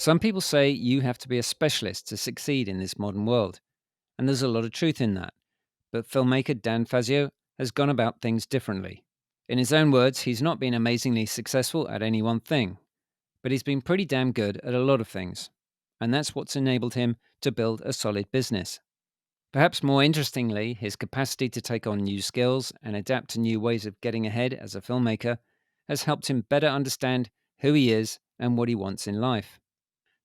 Some people say you have to be a specialist to succeed in this modern world, and there's a lot of truth in that. But filmmaker Dan Fazio has gone about things differently. In his own words, he's not been amazingly successful at any one thing, but he's been pretty damn good at a lot of things. And that's what's enabled him to build a solid business. Perhaps more interestingly, his capacity to take on new skills and adapt to new ways of getting ahead as a filmmaker has helped him better understand who he is and what he wants in life.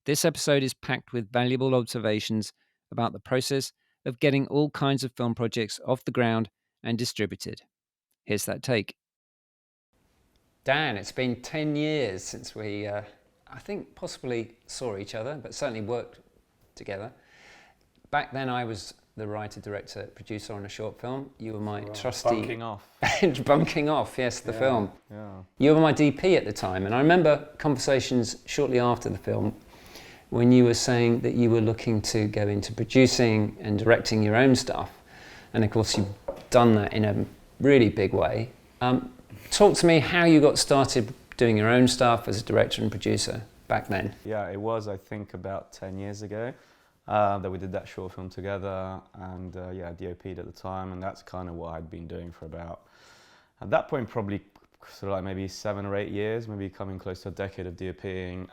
This episode is packed with valuable observations about the process of getting all kinds of film projects off the ground and distributed. Here's that take. Dan, it's been 10 years since we, I think, possibly saw each other, but certainly worked together. Back then I was the writer, director, producer on a short film. You were my trusty... Bunking off. Bunking off, yes, the film. Yeah. You were my DP at the time, and I remember conversations shortly after the film when you were saying that you were looking to go into producing and directing your own stuff. And of course you've done that in a really big way. Talk to me how you got started doing your own stuff as a director and producer back then. Yeah, it was, I think, about 10 years ago that we did that short film together, and DOP'd at the time, and that's kind of what I'd been doing for about, at that point, probably sort of like maybe 7 or 8 years, maybe coming close to a decade of DOPing,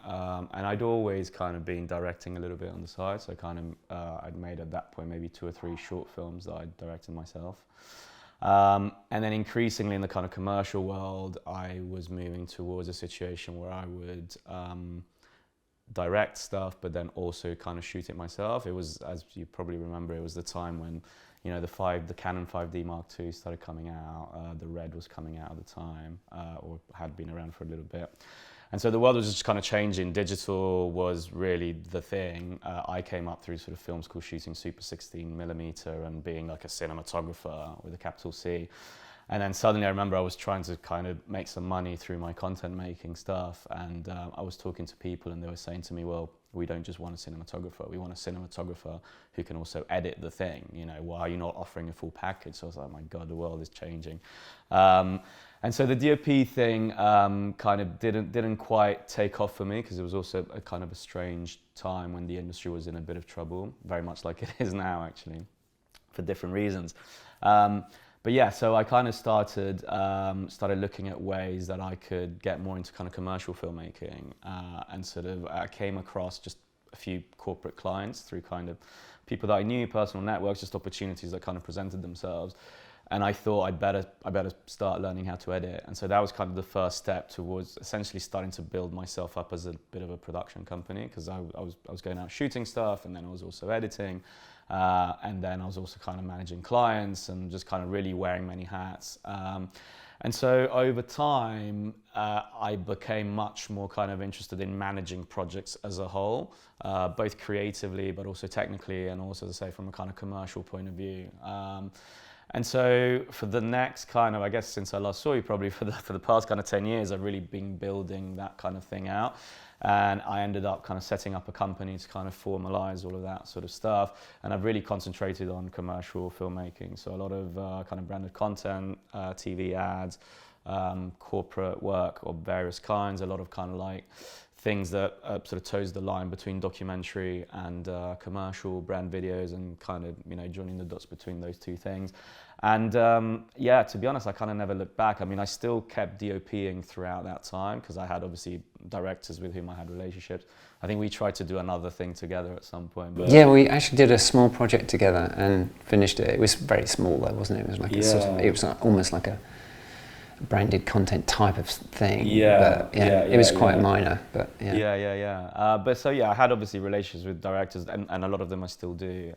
and I'd always kind of been directing a little bit on the side, so I'd made at that point maybe 2 or 3 short films that I'd directed myself. And then increasingly in the kind of commercial world, I was moving towards a situation where I would direct stuff, but then also kind of shoot it myself. It was, as you probably remember, it was the time when, you know, the Canon 5D Mark II started coming out. The Red was coming out at the time, or had been around for a little bit. And so the world was just kind of changing. Digital was really the thing. I came up through sort of film school shooting Super 16mm and being like a cinematographer with a capital C. And then suddenly I remember I was trying to kind of make some money through my content making stuff, and I was talking to people and they were saying to me, well, we don't just want a cinematographer, we want a cinematographer who can also edit the thing, you know, why are you not offering a full package? So I was like, my God, the world is changing. And so the DOP thing kind of didn't quite take off for me, because it was also a kind of a strange time when the industry was in a bit of trouble, very much like it is now actually, for different reasons. But yeah, so I kind of started looking at ways that I could get more into kind of commercial filmmaking, and sort of came across just a few corporate clients through kind of people that I knew, personal networks, just opportunities that kind of presented themselves. And I thought I better start learning how to edit. And so that was kind of the first step towards essentially starting to build myself up as a bit of a production company, because I was going out shooting stuff, and then I was also editing. And then I was also kind of managing clients and just kind of really wearing many hats. And so over time, I became much more kind of interested in managing projects as a whole, both creatively, but also technically, and also, as I say, from a kind of commercial point of view. And so for the next kind of, I guess since I last saw you, probably for the past kind of 10 years, I've really been building that kind of thing out. And I ended up kind of setting up a company to kind of formalize all of that sort of stuff. And I've really concentrated on commercial filmmaking. So a lot of kind of branded content, TV ads, corporate work of various kinds, a lot of kind of like things that sort of toes the line between documentary and commercial brand videos, and kind of, you know, joining the dots between those two things. And yeah, to be honest, I kind of never looked back. I mean, I still kept DOPing throughout that time, because I had obviously directors with whom I had relationships. I think we tried to do another thing together at some point. But yeah, we actually did a small project together and finished it. It was very small though, wasn't it? It was like a sort of, it was like, almost like a branded content type of thing. But it was quite minor, but yeah. But so yeah, I had obviously relations with directors, and a lot of them I still do,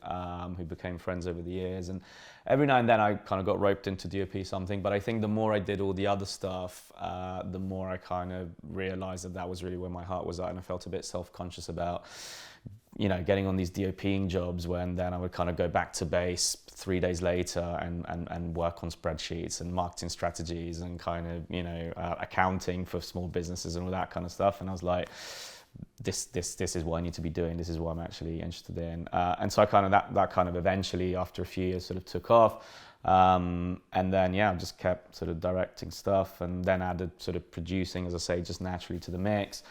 who became friends over the years. And every now and then I kind of got roped into DOP something, but I think the more I did all the other stuff, the more I kind of realized that was really where my heart was at, and I felt a bit self-conscious about, you know, getting on these DOPing jobs when then I would kind of go back to base 3 days later and work on spreadsheets and marketing strategies and kind of, you know, accounting for small businesses and all that kind of stuff. And I was like, this is what I need to be doing. This is what I'm actually interested in. And so I kind of, that kind of eventually after a few years sort of took off. And then, yeah, I just kept sort of directing stuff, and then added sort of producing, as I say, just naturally to the mix.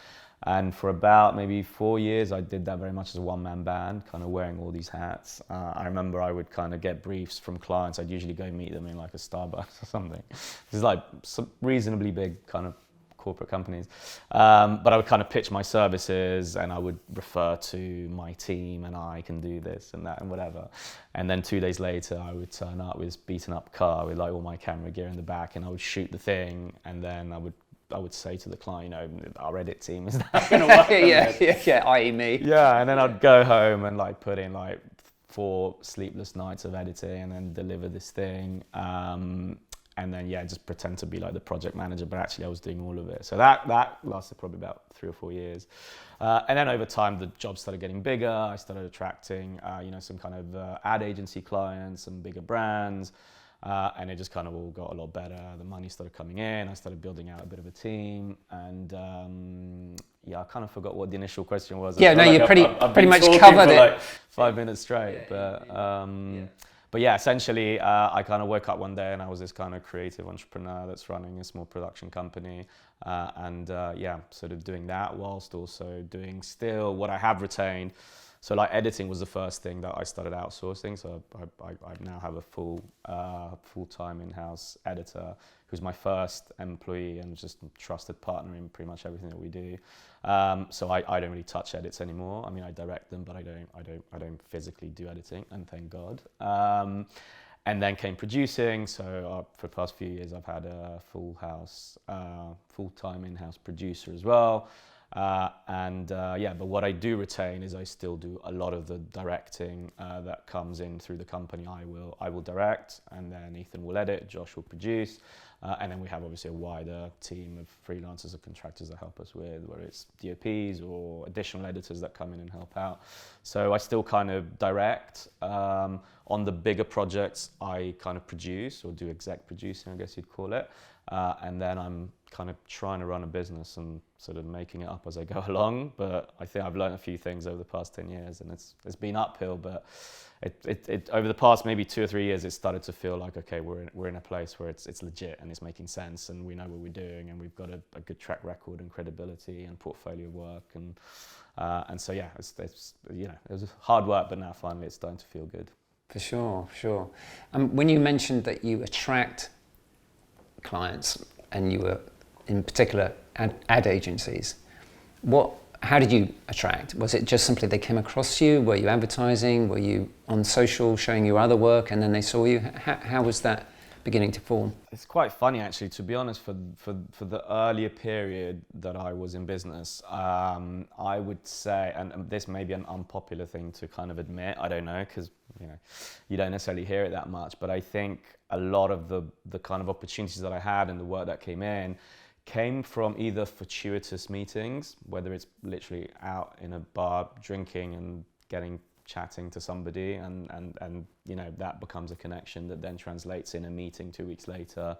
And for about maybe 4 years, I did that very much as a one-man band, kind of wearing all these hats. I remember I would kind of get briefs from clients. I'd usually go meet them in like a Starbucks or something. This is like some reasonably big kind of corporate companies. But I would kind of pitch my services, and I would refer to my team, and I can do this and that and whatever. And then 2 days later, I would turn up with this beaten up car with like all my camera gear in the back, and I would shoot the thing, and then I would say to the client, you know, our edit team is not going to work. yeah, i.e. me. Yeah, and then I'd go home and like put in like 4 sleepless nights of editing, and then deliver this thing. And then just pretend to be like the project manager, but actually I was doing all of it. So that lasted probably about 3 or 4 years. And then over time, the jobs started getting bigger. I started attracting, some kind of ad agency clients, some bigger brands. And it just kind of all got a lot better. The money started coming in. I started building out a bit of a team. And I kind of forgot what the initial question was. Yeah, no, like you pretty much talking covered for it. like 5 minutes straight. But yeah, essentially, I kind of woke up one day and I was this kind of creative entrepreneur that's running a small production company. Sort of doing that whilst also doing still what I have retained. So like editing was the first thing that I started outsourcing. So I now have a full-time in-house editor who's my first employee and just a trusted partner in pretty much everything that we do. So I don't really touch edits anymore. I mean, I direct them, but I don't physically do editing, and thank God. And then came producing. So for the past few years, I've had a full-time in-house producer as well. But what I do retain is I still do a lot of the directing that comes in through the company. I will direct, and then Ethan will edit, Josh will produce, and then we have obviously a wider team of freelancers or contractors that help us with, whether it's DOPs or additional editors that come in and help out. So I still kind of direct. On the bigger projects, I kind of produce or do exec producing, I guess you'd call it. And then I'm kind of trying to run a business and sort of making it up as I go along. But I think I've learned a few things over the past 10 years, and it's been uphill. But it over the past maybe 2 or 3 years, it started to feel like, okay, we're in a place where it's legit and it's making sense, and we know what we're doing, and we've got a good track record and credibility and portfolio of work, and so it was hard work, but now finally it's starting to feel good. For sure. When you mentioned that you attract clients, and you were in particular ad agencies, how did you attract? Was it just simply they came across you? Were you advertising? Were you on social showing your other work and then they saw you? How was that beginning to form? It's quite funny actually, to be honest. For the earlier period that I was in business, I would say, and this may be an unpopular thing to kind of admit, I don't know, because you don't necessarily hear it that much, but I think a lot of the kind of opportunities that I had and the work that came from either fortuitous meetings, whether it's literally out in a bar drinking and chatting to somebody, and that becomes a connection that then translates in a meeting 2 weeks later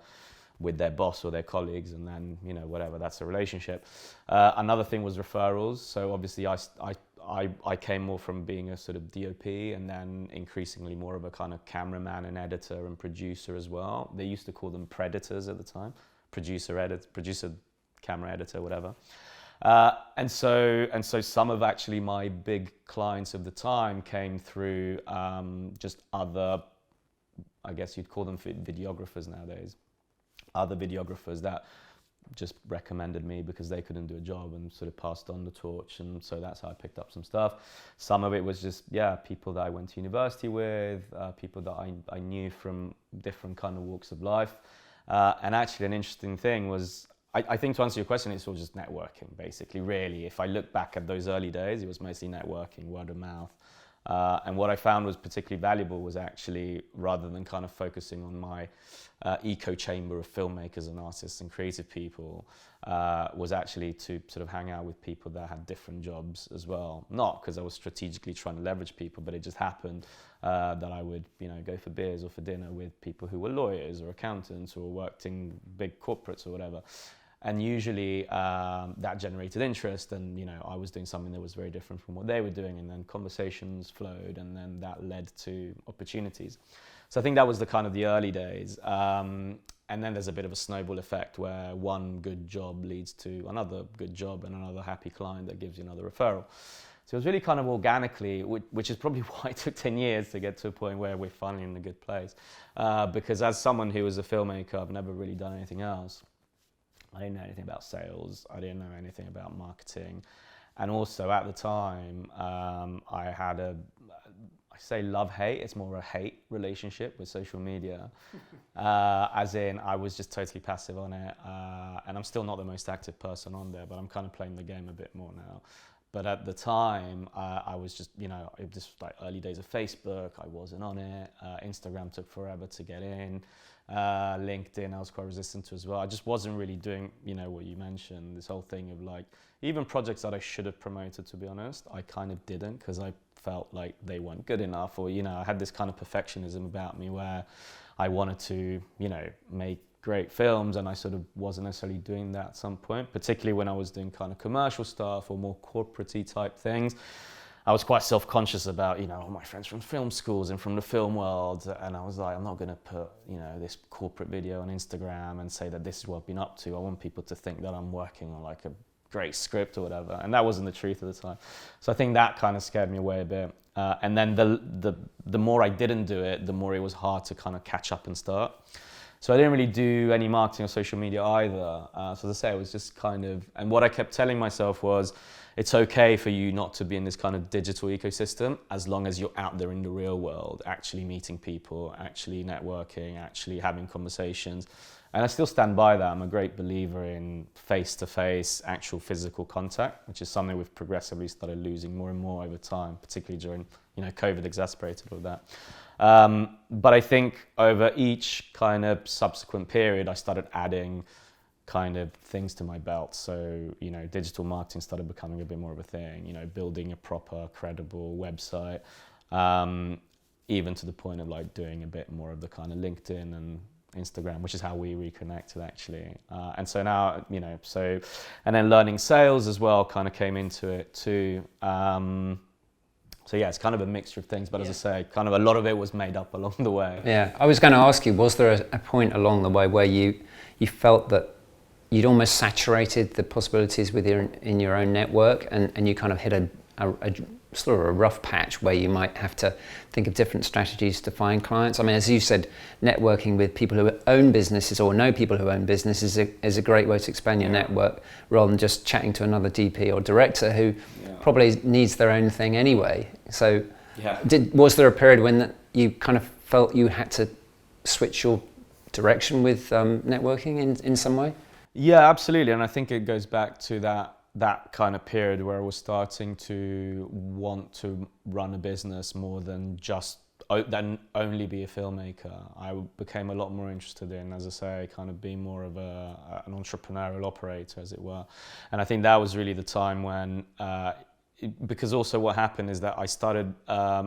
with their boss or their colleagues, and then whatever, that's a relationship. Another thing was referrals. So obviously I came more from being a sort of DOP, and then increasingly more of a kind of cameraman and editor and producer as well. They used to call them predators at the time, producer, camera editor, whatever. And so some of actually my big clients of the time came through just other, I guess you'd call them videographers nowadays, other videographers that just recommended me because they couldn't do a job and sort of passed on the torch. And so that's how I picked up some stuff. Some of it was just, people that I went to university with, people that I knew from different kind of walks of life. And actually an interesting thing was, I think to answer your question, it's all just networking, basically, really. If I look back at those early days, it was mostly networking, word of mouth. And what I found was particularly valuable was actually, rather than kind of focusing on my echo chamber of filmmakers and artists and creative people, was actually to sort of hang out with people that had different jobs as well. Not because I was strategically trying to leverage people, but it just happened that I would, go for beers or for dinner with people who were lawyers or accountants or worked in big corporates or whatever. And usually that generated interest, and I was doing something that was very different from what they were doing, and then conversations flowed, and then that led to opportunities. So I think that was the kind of the early days. and then there's a bit of a snowball effect where one good job leads to another good job and another happy client that gives you another referral. So it was really kind of organically, which is probably why it took 10 years to get to a point where we're finally in a good place. Because as someone who was a filmmaker, I've never really done anything else. I didn't know anything about sales. I didn't know anything about marketing. And also at the time, I had I say love-hate, it's more a hate relationship with social media. As in, I was just totally passive on it. And I'm still not the most active person on there, but I'm kind of playing the game a bit more now. But at the time, I was just, it was just like early days of Facebook. I wasn't on it. Instagram took forever to get in. LinkedIn, I was quite resistant to as well. I just wasn't really doing, what you mentioned, this whole thing of like, even projects that I should have promoted, to be honest, I kind of didn't because I felt like they weren't good enough, or, I had this kind of perfectionism about me where I wanted to, make great films, and I sort of wasn't necessarily doing that at some point, particularly when I was doing kind of commercial stuff or more corporate-y type things. I was quite self-conscious about, all my friends from film schools and from the film world, and I was like, I'm not going to put, this corporate video on Instagram and say that this is what I've been up to. I want people to think that I'm working on like a great script or whatever, and that wasn't the truth at the time. So I think that kind of scared me away a bit. And then the more I didn't do it, the more it was hard to kind of catch up and start. So I didn't really do any marketing or social media either. So as I say, it was just kind of, and what I kept telling myself was, it's okay for you not to be in this kind of digital ecosystem as long as you're out there in the real world, actually meeting people, actually networking, actually having conversations. And I still stand by that. I'm a great believer in face-to-face, actual physical contact, which is something we've progressively started losing more and more over time, particularly during, COVID exacerbated all that. But I think over each kind of subsequent period, I started adding kind of things to my belt. So, digital marketing started becoming a bit more of a thing, building a proper, credible website, even to the point of like doing a bit more of the kind of LinkedIn and Instagram, which is how we reconnected actually. And so now, and then learning sales as well kind of came into it too. So yeah, it's kind of a mixture of things, but as I say, kind of a lot of it was made up along the way. Yeah, I was going to ask you, was there a point along the way where you felt that you'd almost saturated the possibilities in your own network, and you kind of hit a sort of a rough patch where you might have to think of different strategies to find clients? I mean, as you said, networking with people who own businesses or know people who own businesses is a great way to expand your network, rather than just chatting to another DP or director who probably needs their own thing anyway. So was there a period when you kind of felt you had to switch your direction with networking in some way? Yeah, absolutely. And I think it goes back to that kind of period where I was starting to want to run a business more than only be a filmmaker. I became a lot more interested in, as I say, kind of being more of an entrepreneurial operator, as it were. And I think that was really the time when, because also what happened is that I started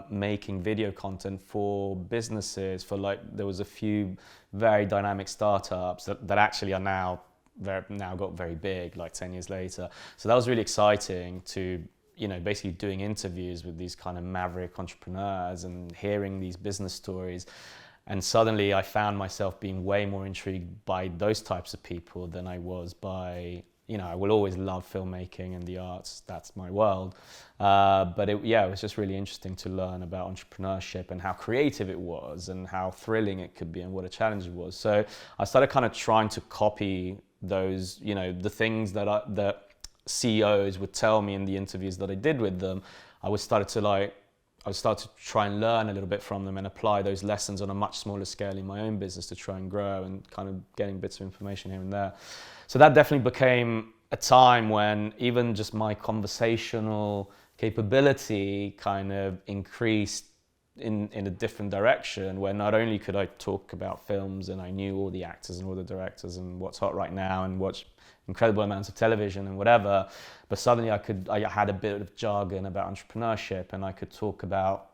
making video content for businesses, there was a few very dynamic startups that actually are now got very big, like 10 years later. So that was really exciting to, basically doing interviews with these kind of maverick entrepreneurs and hearing these business stories. And suddenly I found myself being way more intrigued by those types of people than I was by, I will always love filmmaking and the arts, that's my world. But it was just really interesting to learn about entrepreneurship and how creative it was and how thrilling it could be and what a challenge it was. So I started kind of trying to copy those, the things that CEOs would tell me in the interviews that I did with them. I would start to try and learn a little bit from them and apply those lessons on a much smaller scale in my own business to try and grow and kind of getting bits of information here and there. So that definitely became a time when even just my conversational capability kind of increased in a different direction, where not only could I talk about films and I knew all the actors and all the directors and what's hot right now and watch incredible amounts of television and whatever, but suddenly I had a bit of jargon about entrepreneurship, and I could talk about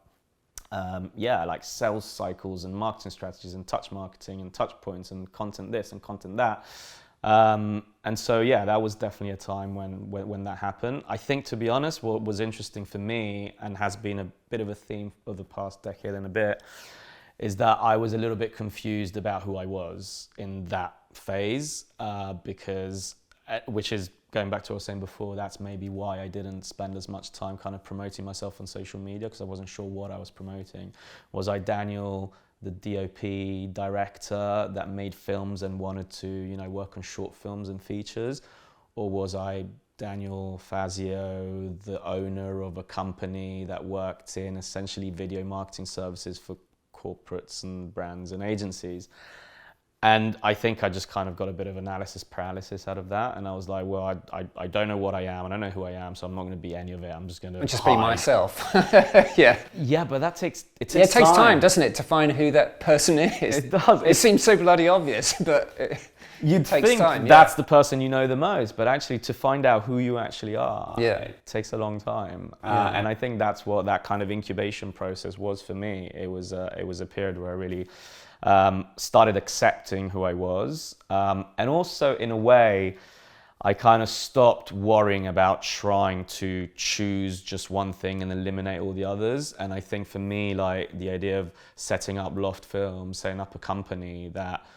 like sales cycles and marketing strategies and touch marketing and touch points and content this and content that. And so, that was definitely a time when that happened. I think, to be honest, what was interesting for me and has been a bit of a theme of the past decade and a bit is that I was a little bit confused about who I was in that phase, because, which is going back to what I was saying before, that's maybe why I didn't spend as much time kind of promoting myself on social media, because I wasn't sure what I was promoting. Was I Daniel, the DOP director that made films and wanted to, you know, work on short films and features? Or was I Daniel Fazio, the owner of a company that worked in essentially video marketing services for corporates and brands and agencies? And I think I just kind of got a bit of analysis paralysis out of that. And I was like, well, I don't know what I am. I don't know who I am. So I'm not going to be any of it. I'm just going to just be myself. Yeah. Yeah, but that takes it takes time, doesn't it, to find who that person is? It does. It seems so bloody obvious, but you'd takes think time, that's the person you know the most. But actually, to find out who you actually are, it takes a long time. And I think that's what that kind of incubation process was for me. It was a period where I really started accepting who I was, and also in a way I kind of stopped worrying about trying to choose just one thing and eliminate all the others. And I think for me, like, the idea of setting up Loft Films, setting up a company that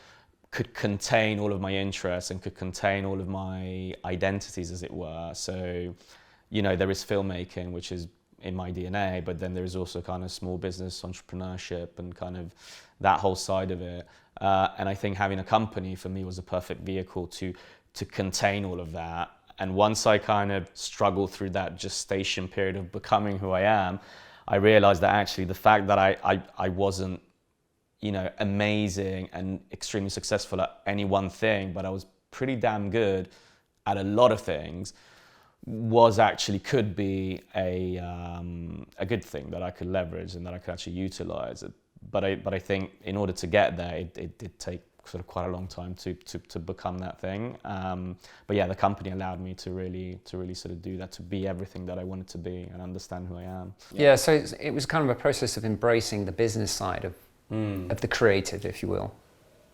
could contain all of my interests and could contain all of my identities, as it were. So, you know, there is filmmaking, which is in my DNA, but then there is also kind of small business entrepreneurship and kind of that whole side of it. And I think having a company for me was a perfect vehicle to contain all of that. And once I kind of struggled through that gestation period of becoming who I am, I realized that actually the fact that I wasn't, you know, amazing and extremely successful at any one thing, but I was pretty damn good at a lot of things, could be a good thing that I could leverage and that I could actually utilize. But I think in order to get there, it did take sort of quite a long time to become that thing. But yeah, the company allowed me to really sort of do that, to be everything that I wanted to be and understand who I am. Yeah, so it was kind of a process of embracing the business side of the creative, if you will.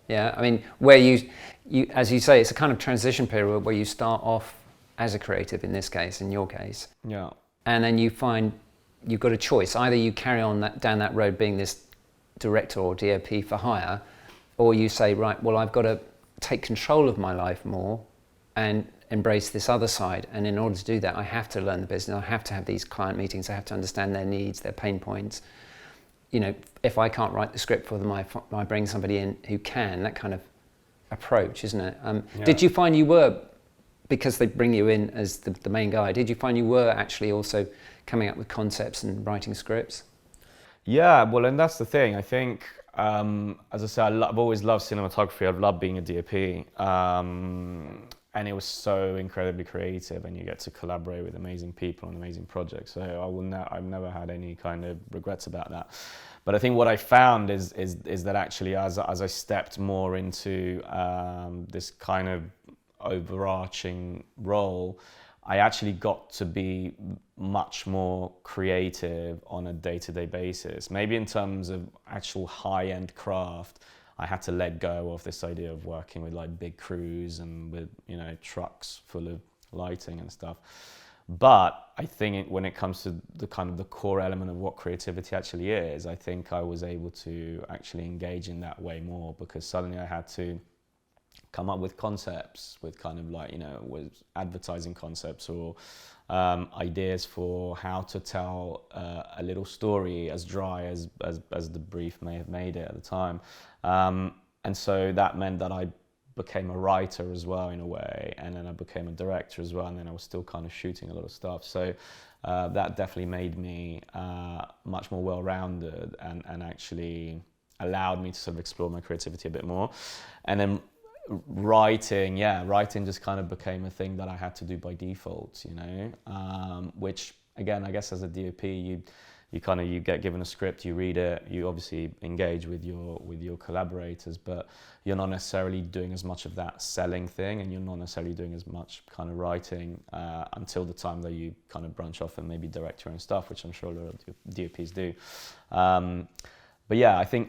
Yeah, I mean, where you as you say, it's a kind of transition period where you start off as a creative, in this case, in your case. Yeah. And then you find you've got a choice. Either you carry on down that road being this director or DOP for hire, or you say, right, well, I've got to take control of my life more and embrace this other side. And in order to do that, I have to learn the business. I have to have these client meetings. I have to understand their needs, their pain points. You know, if I can't write the script for them, I bring somebody in who can. That kind of approach, isn't it? Did you find you were, because they bring you in as the main guy, did you find you were actually also coming up with concepts and writing scripts? Yeah, well, and that's the thing. I think, as I said, I've always loved cinematography. I've loved being a DOP. And it was so incredibly creative, and you get to collaborate with amazing people on amazing projects. So I've never had any kind of regrets about that. But I think what I found is that actually, as I stepped more into this kind of overarching role, I actually got to be much more creative on a day-to-day basis. Maybe in terms of actual high-end craft, I had to let go of this idea of working with like big crews and with, you know, trucks full of lighting and stuff. But I think when it comes to the kind of the core element of what creativity actually is, I think I was able to actually engage in that way more, because suddenly I had to come up with concepts, with kind of like, you know, with advertising concepts or ideas for how to tell a little story as dry as the brief may have made it at the time. And so that meant that I became a writer as well, in a way, and then I became a director as well, and then I was still kind of shooting a lot of stuff. So that definitely made me much more well-rounded and actually allowed me to sort of explore my creativity a bit more. And then writing just kind of became a thing that I had to do by default, you know, which again, I guess as a DOP, you get given a script, you read it, you obviously engage with your collaborators, but you're not necessarily doing as much of that selling thing, and you're not necessarily doing as much kind of writing until the time that you kind of branch off and maybe direct your own stuff, which I'm sure a lot of DOPs do. But yeah, I think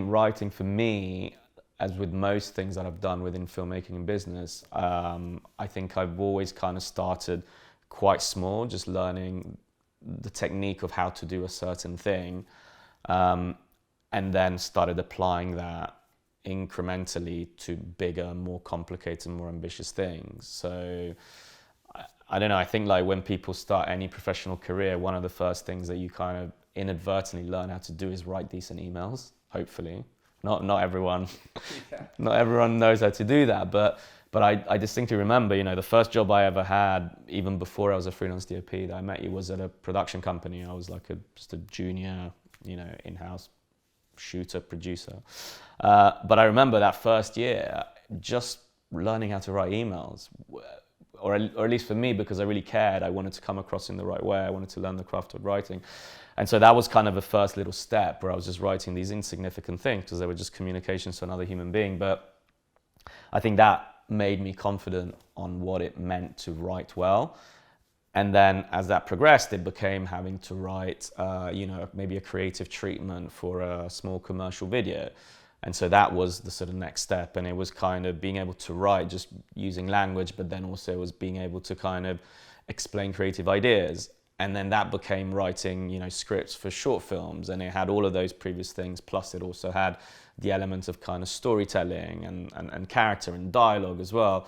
writing for me, as with most things that I've done within filmmaking and business, I think I've always kind of started quite small, just learning the technique of how to do a certain thing. And and then started applying that incrementally to bigger, more complicated, more ambitious things. So I don't know, I think like when people start any professional career, one of the first things that you kind of inadvertently learn how to do is write decent emails, hopefully. Not everyone not everyone knows how to do that, but I distinctly remember, you know, the first job I ever had, even before I was a freelance DOP that I met you, was at a production company. I was like just a junior, you know, in-house shooter, producer. But I remember that first year, just learning how to write emails, or at least for me, because I really cared. I wanted to come across in the right way. I wanted to learn the craft of writing. And so that was kind of the first little step where I was just writing these insignificant things because they were just communications to another human being. But I think that made me confident on what it meant to write well. And then as that progressed, it became having to write, you know, maybe a creative treatment for a small commercial video. And so that was the sort of next step. And it was kind of being able to write just using language, but then also was being able to kind of explain creative ideas. And then that became writing, you know, scripts for short films. And it had all of those previous things. Plus it also had the element of kind of storytelling and character and dialogue as well.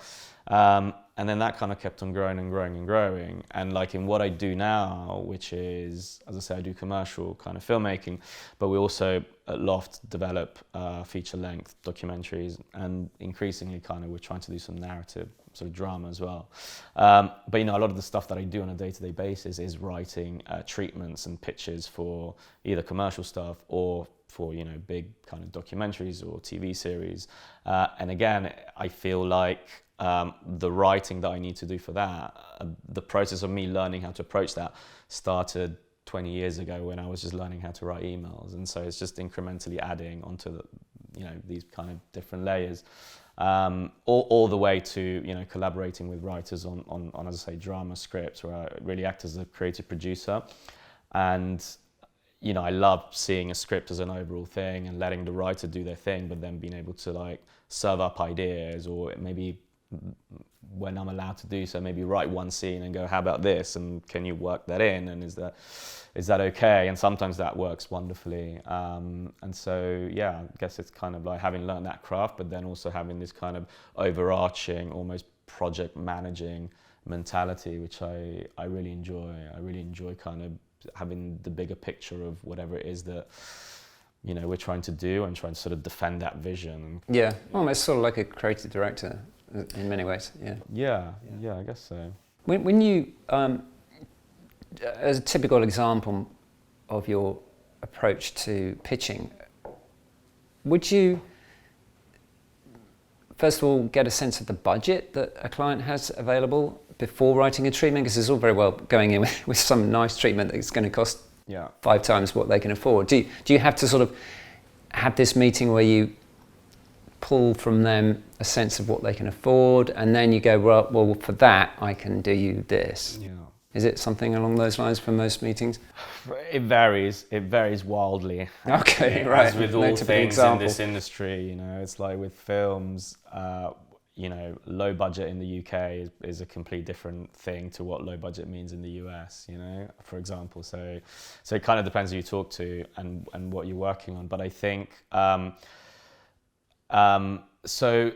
And then that kind of kept on growing and growing and growing. And like in what I do now, which is, as I say, I do commercial kind of filmmaking, but we also at Loft develop feature-length documentaries, and increasingly kind of we're trying to do some narrative sort of drama as well. But you know, a lot of the stuff that I do on a day-to-day basis is writing treatments and pitches for either commercial stuff or for, you know, big kind of documentaries or TV series. And again, I feel like the writing that I need to do for that, the process of me learning how to approach that started 20 years ago when I was just learning how to write emails. And so it's just incrementally adding onto the, you know, these kind of different layers, all the way to, you know, collaborating with writers on, as I say, drama scripts, where I really act as a creative producer. And you know, I love seeing a script as an overall thing and letting the writer do their thing, but then being able to like serve up ideas, or maybe when I'm allowed to do so, maybe write one scene and go, how about this? And can you work that in? And is that okay? And sometimes that works wonderfully. And so, yeah, I guess it's kind of like having learned that craft, but then also having this kind of overarching, almost project managing mentality, which I really enjoy. I really enjoy kind of having the bigger picture of whatever it is that, you know, we're trying to do, and trying to sort of defend that vision. Yeah, almost sort of like a creative director in many ways. Yeah, I guess so. When you, as a typical example of your approach to pitching, would you first of all get a sense of the budget that a client has available before writing a treatment? Because it's all very well going in with some nice treatment that's going to cost 5 times what they can afford. Do you have to sort of have this meeting where you pull from them a sense of what they can afford, and then you go, well, for that I can do you this? Yeah. Is it something along those lines for most meetings? It varies. It varies wildly. Okay, right. As with all things in this industry, you know, it's like with films, you know, low budget in the UK is a complete different thing to what low budget means in the US, you know, for example. So it kind of depends who you talk to and what you're working on. But I think, so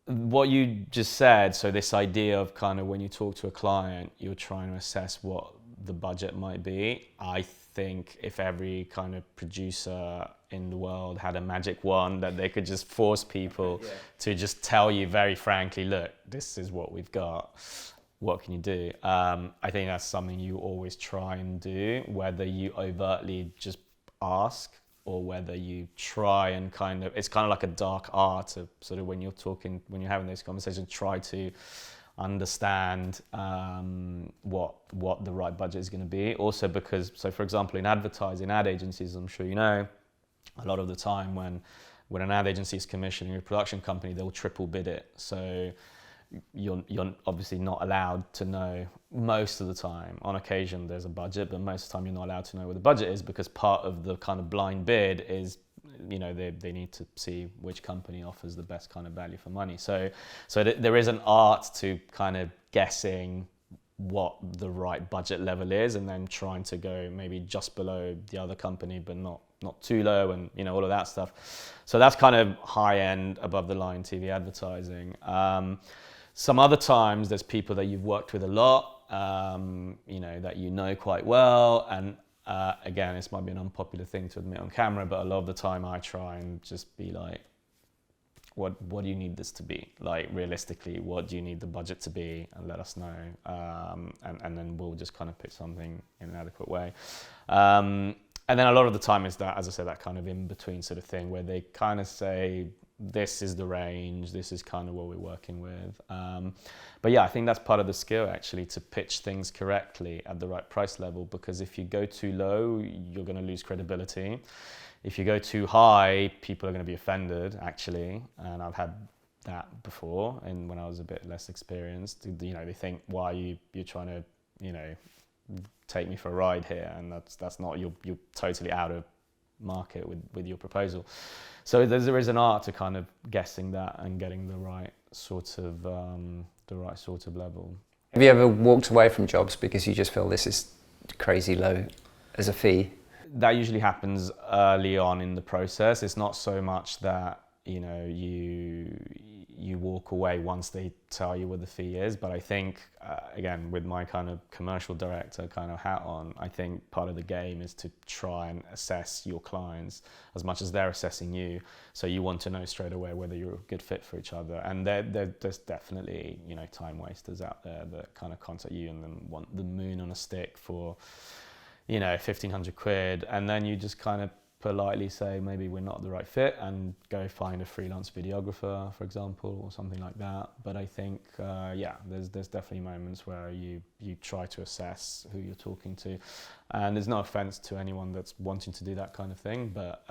what you just said, so this idea of kind of when you talk to a client, you're trying to assess what the budget might be. I think if every kind of producer in the world had a magic wand that they could just force people to just tell you very frankly, look, this is what we've got, what can you do? I think that's something you always try and do, whether you overtly just ask or whether you try and kind of, it's kind of like a dark art of sort of when you're talking, when you're having those conversations, try to understand what the right budget is going to be. Also because, so for example, in advertising, ad agencies, I'm sure you know, a lot of the time when an ad agency is commissioning a production company, they'll triple bid it. So you're obviously not allowed to know most of the time. On occasion there's a budget, but most of the time you're not allowed to know what the budget is, because part of the kind of blind bid is, you know, they need to see which company offers the best kind of value for money. So there is an art to kind of guessing what the right budget level is, and then trying to go maybe just below the other company, but not not too low, and all of that stuff. So that's kind of high end, above the line TV advertising. Some other times there's people that you've worked with a lot, that you know quite well, and again, this might be an unpopular thing to admit on camera, but a lot of the time I try and just be like, what do you need this to be? Like, realistically, what do you need the budget to be? And let us know. And then we'll just kind of pitch something in an adequate way. And then a lot of the time is that, as I said, that kind of in-between sort of thing where they kind of say, this is the range, this is kind of what we're working with. But yeah, I think that's part of the skill, actually, to pitch things correctly at the right price level, because if you go too low, you're going to lose credibility. If you go too high, people are going to be offended, actually. And I've had that before, and when I was a bit less experienced, they think, why are you're trying to, take me for a ride here? And that's not, you're totally out of market with your proposal. So there is an art to kind of guessing that and getting the right sort of level. Have you ever walked away from jobs because you just feel this is crazy low as a fee? That usually happens early on in the process. It's not so much that you walk away once they tell you what the fee is, but I think again, with my kind of commercial director kind of hat on, I think part of the game is to try and assess your clients as much as they're assessing you. So you want to know straight away whether you're a good fit for each other. And there's definitely time wasters out there that kind of contact you and then want the moon on a stick for 1,500 quid, and then you just kind of politely say maybe we're not the right fit and go find a freelance videographer, for example, or something like that. But I think there's definitely moments where you try to assess who you're talking to, and there's no offense to anyone that's wanting to do that kind of thing, but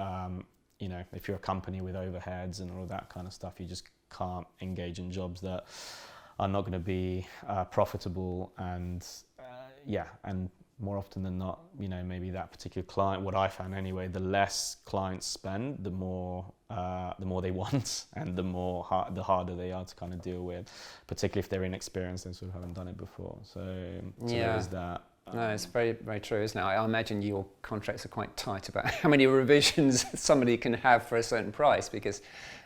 if you're a company with overheads and all that kind of stuff, you just can't engage in jobs that are not going to be profitable. And and more often than not, maybe that particular client, what I found anyway, the less clients spend, the more they want, and the harder they are to kind of deal with, particularly if they're inexperienced and sort of haven't done it before. So there is that. No, it's very, very true, isn't it? I imagine your contracts are quite tight about how many revisions somebody can have for a certain price, because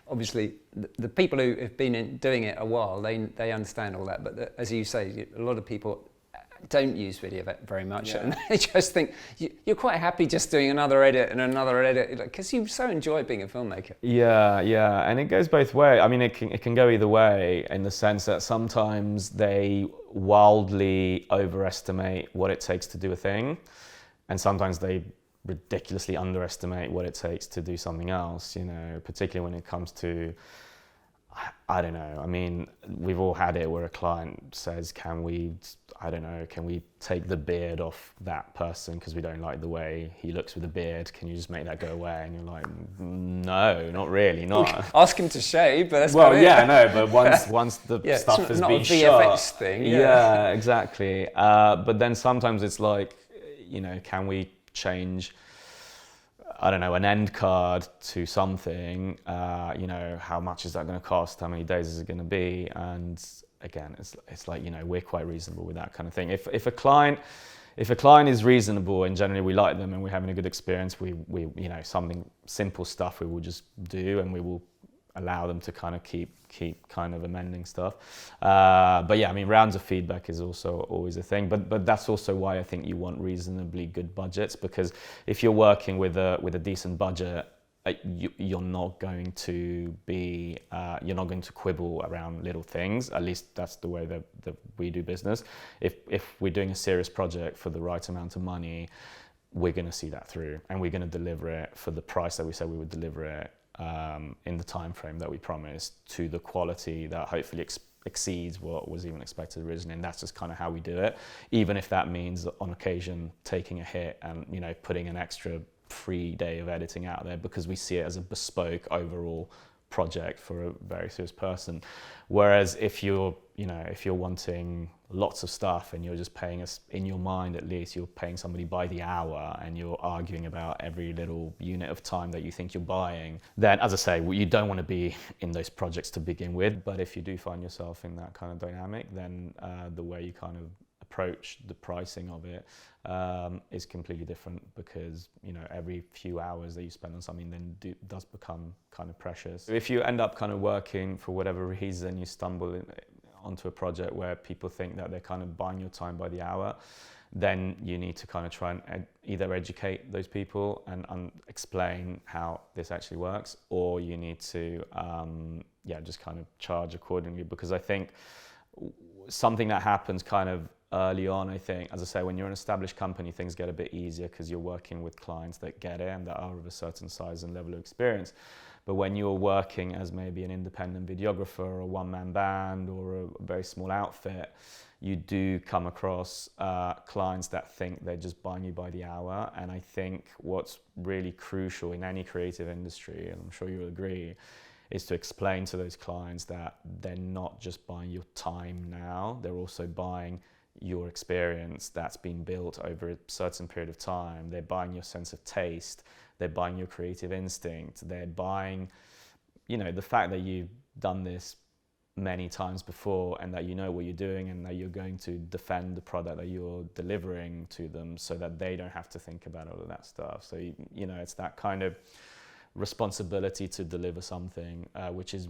obviously the people who have been doing it a while, they understand all that. But as you say, a lot of people don't use video very much, and they just think you're quite happy just doing another edit and another edit, because you so enjoy being a filmmaker. Yeah, and it goes both ways. I mean, it can go either way, in the sense that sometimes they wildly overestimate what it takes to do a thing, and sometimes they ridiculously underestimate what it takes to do something else, particularly when it comes to, I don't know, I mean, we've all had it where a client says, can we take the beard off that person because we don't like the way he looks with a beard, can you just make that go away? And you're like, no, not really, not. Ask him to shave, but that's but once the stuff has been shot. Not a VFX thing. Yeah, exactly. But then sometimes it's like, can we change, I don't know, an end card to something, how much is that going to cost? How many days is it going to be? And again, it's like, we're quite reasonable with that kind of thing. If a client is reasonable and generally we like them and we're having a good experience, we something simple stuff we will just do, and we will allow them to kind of keep kind of amending stuff. But yeah, I mean, rounds of feedback is also always a thing, but that's also why I think you want reasonably good budgets, because if you're working with a decent budget, you're not going to quibble around little things. At least that's the way that we do business. If we're doing a serious project for the right amount of money, we're going to see that through, and we're going to deliver it for the price that we said we would deliver it, in the time frame that we promised, to the quality that hopefully exceeds what was even expected originally. And that's just kind of how we do it, even if that means on occasion taking a hit and putting an extra free day of editing out there, because we see it as a bespoke overall project for a very serious person. Whereas if you're wanting lots of stuff and you're just paying us, in your mind at least, you're paying somebody by the hour and you're arguing about every little unit of time that you think you're buying, then, as I say, you don't want to be in those projects to begin with. But if you do find yourself in that kind of dynamic, then the way you kind of approach the pricing of it is completely different, because every few hours that you spend on something then does become kind of precious. If you end up kind of working for whatever reason, you stumble onto a project where people think that they're kind of buying your time by the hour, then you need to kind of try and either educate those people and explain how this actually works, or you need to just kind of charge accordingly. Because I think something that happens kind of early on, I think, as I say, when you're an established company, things get a bit easier because you're working with clients that get it and that are of a certain size and level of experience. But when you're working as maybe an independent videographer or a one-man band or a very small outfit, you do come across clients that think they're just buying you by the hour. And I think what's really crucial in any creative industry, and I'm sure you'll agree, is to explain to those clients that they're not just buying your time now, they're also buying your experience that's been built over a certain period of time. They're buying your sense of taste, they're buying your creative instinct, they're buying, the fact that you've done this many times before and that you know what you're doing and that you're going to defend the product that you're delivering to them so that they don't have to think about all of that stuff. So, it's that kind of responsibility to deliver something which is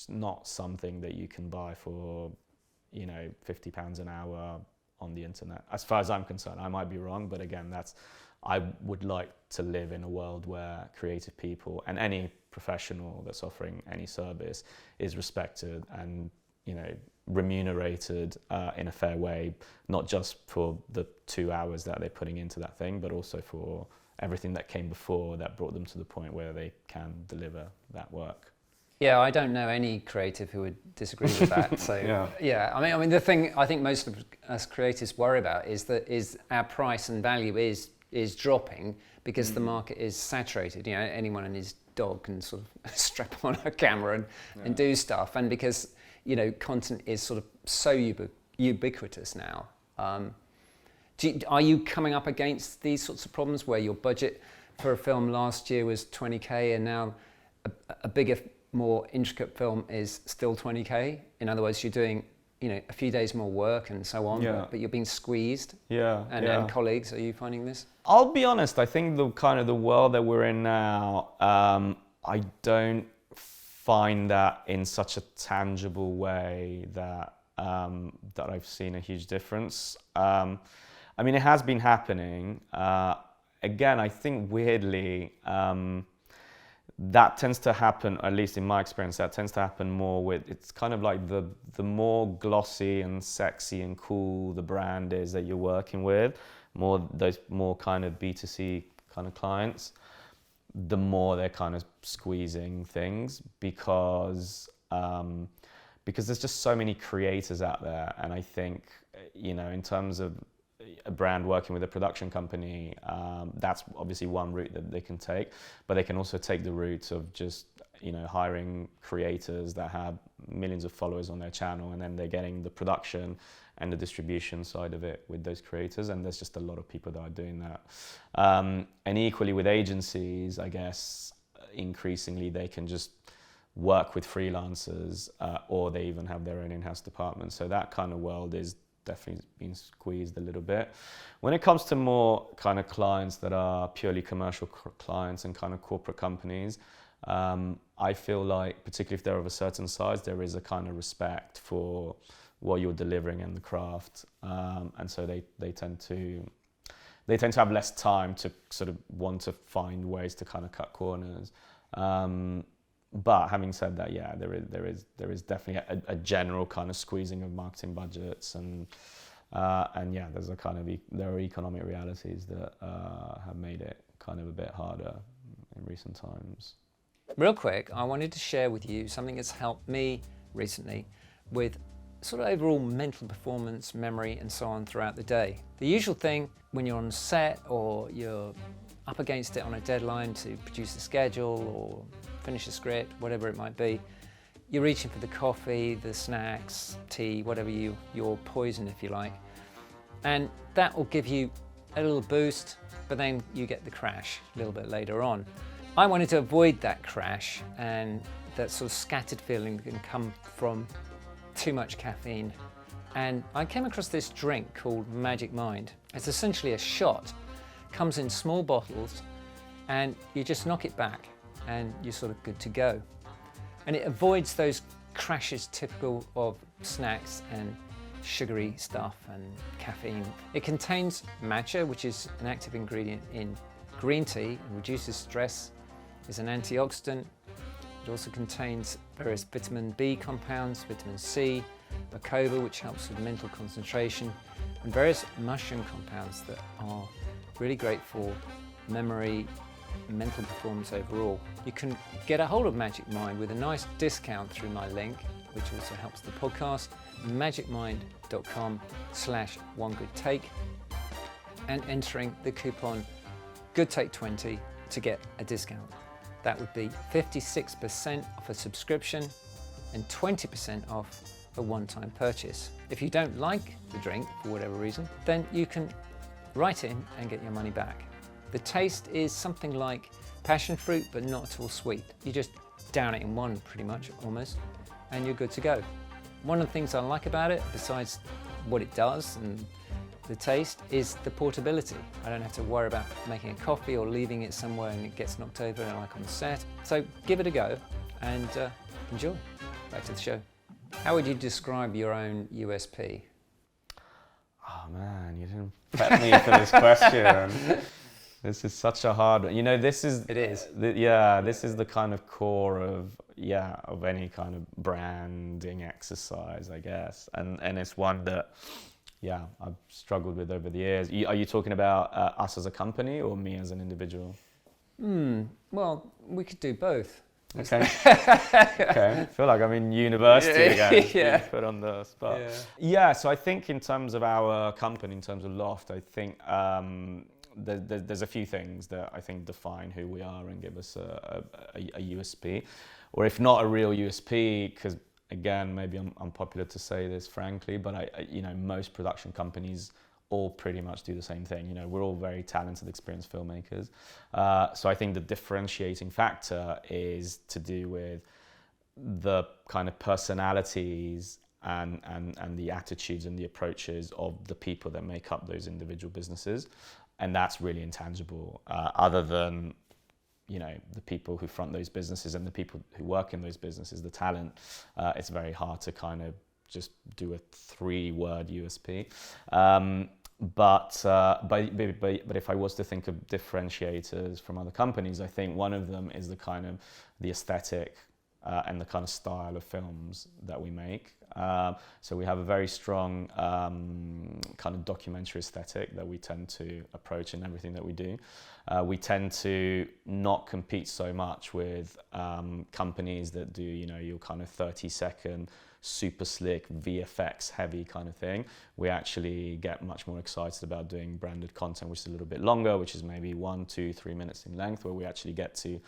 not something that you can buy for £50 an hour on the internet, as far as I'm concerned. I might be wrong, but again, I would like to live in a world where creative people and any professional that's offering any service is respected and remunerated in a fair way, not just for the 2 hours that they're putting into that thing, but also for everything that came before that brought them to the point where they can deliver that work. Yeah, I don't know any creative who would disagree with that. So yeah, I mean, the thing I think most of us creatives worry about is that our price and value is dropping because the market is saturated. Anyone and his dog can sort of strap on a camera and do stuff, and because content is sort of so ubiquitous now. Are you coming up against these sorts of problems where your budget for a film last year was 20k and now a bigger, more intricate film is still 20k? In other words, you're doing a few days more work and so on, but you're being squeezed. And colleagues, are you finding this? I'll be honest, I think the world that we're in now, I don't find that in such a tangible way that I've seen a huge difference. I mean, it has been happening. Again, I think weirdly, that tends to happen, at least in my experience, that tends to happen more with, it's kind of like the more glossy and sexy and cool the brand is that you're working with, those more kind of B2C kind of clients, the more they're kind of squeezing things because there's just so many creators out there. And I think, in terms of a brand working with a production company, that's obviously one route that they can take, but they can also take the route of just hiring creators that have millions of followers on their channel, and then they're getting the production and the distribution side of it with those creators, and there's just a lot of people that are doing that. And equally with agencies, I guess increasingly they can just work with freelancers, or they even have their own in-house department. So that kind of world is definitely been squeezed a little bit. When it comes to more kind of clients that are purely commercial clients and kind of corporate companies, I feel like, particularly if they're of a certain size, there is a kind of respect for what you're delivering and the craft, and so they tend to have less time to sort of want to find ways to kind of cut corners. But having said that, yeah, there is definitely a general kind of squeezing of marketing budgets, and yeah, there are economic realities that have made it kind of a bit harder in recent times. Real quick, I wanted to share with you something that's helped me recently with sort of overall mental performance, memory, and so on throughout the day. The usual thing when you're on set or you're up against it on a deadline to produce a schedule or finish a script, whatever it might be, you're reaching for the coffee, the snacks, tea, whatever your poison, if you like. And that will give you a little boost, but then you get the crash a little bit later on. I wanted to avoid that crash and that sort of scattered feeling that can come from too much caffeine And I came across this drink called Magic Mind. It's essentially a shot, comes in small bottles, and you just knock it back and you're sort of good to go. And it avoids those crashes typical of snacks and sugary stuff and caffeine. It contains matcha, which is an active ingredient in green tea and reduces stress, is an antioxidant. It also contains various vitamin B compounds, vitamin C, bacopa, which helps with mental concentration, and various mushroom compounds that are really great for memory, mental performance overall. You can get a hold of Magic Mind with a nice discount through my link, which also helps the podcast, magicmind.com/onegoodtake, and entering the coupon GoodTake20 to get a discount. That would be 56% off a subscription and 20% off a one-time purchase. If you don't like the drink for whatever reason, then you can write in and get your money back. The taste is something like passion fruit, but not at all sweet. You just down it in one, pretty much, almost, and you're good to go. One of the things I like about it, besides what it does and the taste, is the portability. I don't have to worry about making a coffee or leaving it somewhere and it gets knocked over like on the set. So give it a go and enjoy. Back to the show. How would you describe your own USP? Oh man, you didn't prep me for this question. This is such a hard one. You know, this is... It is. This is the kind of core of any kind of branding exercise, I guess. And it's one that, I've struggled with over the years. Are you talking about us as a company or me as an individual? Well, we could do both. Okay. Okay. I feel like I'm in university again. Yeah. Put on the spot. Yeah. So I think in terms of our company, in terms of Loft, I think there's a few things that I think define who we are and give us a USP, or if not a real USP, because again, maybe I'm unpopular to say this, frankly, but I most production companies all pretty much do the same thing. You know, we're all very talented, experienced filmmakers. So I think the differentiating factor is to do with the kind of personalities and the attitudes and the approaches of the people that make up those individual businesses. And that's really intangible, other than, the people who front those businesses and the people who work in those businesses, the talent. It's very hard to kind of just do a 3-word USP. But if I was to think of differentiators from other companies, I think one of them is the aesthetic and the kind of style of films that we make. So we have a very strong kind of documentary aesthetic that we tend to approach in everything that we do. We tend to not compete so much with companies that do, your kind of 30-second super slick VFX heavy kind of thing. We actually get much more excited about doing branded content, which is a little bit longer, which is maybe 1, 2, 3 minutes in length, where we actually get to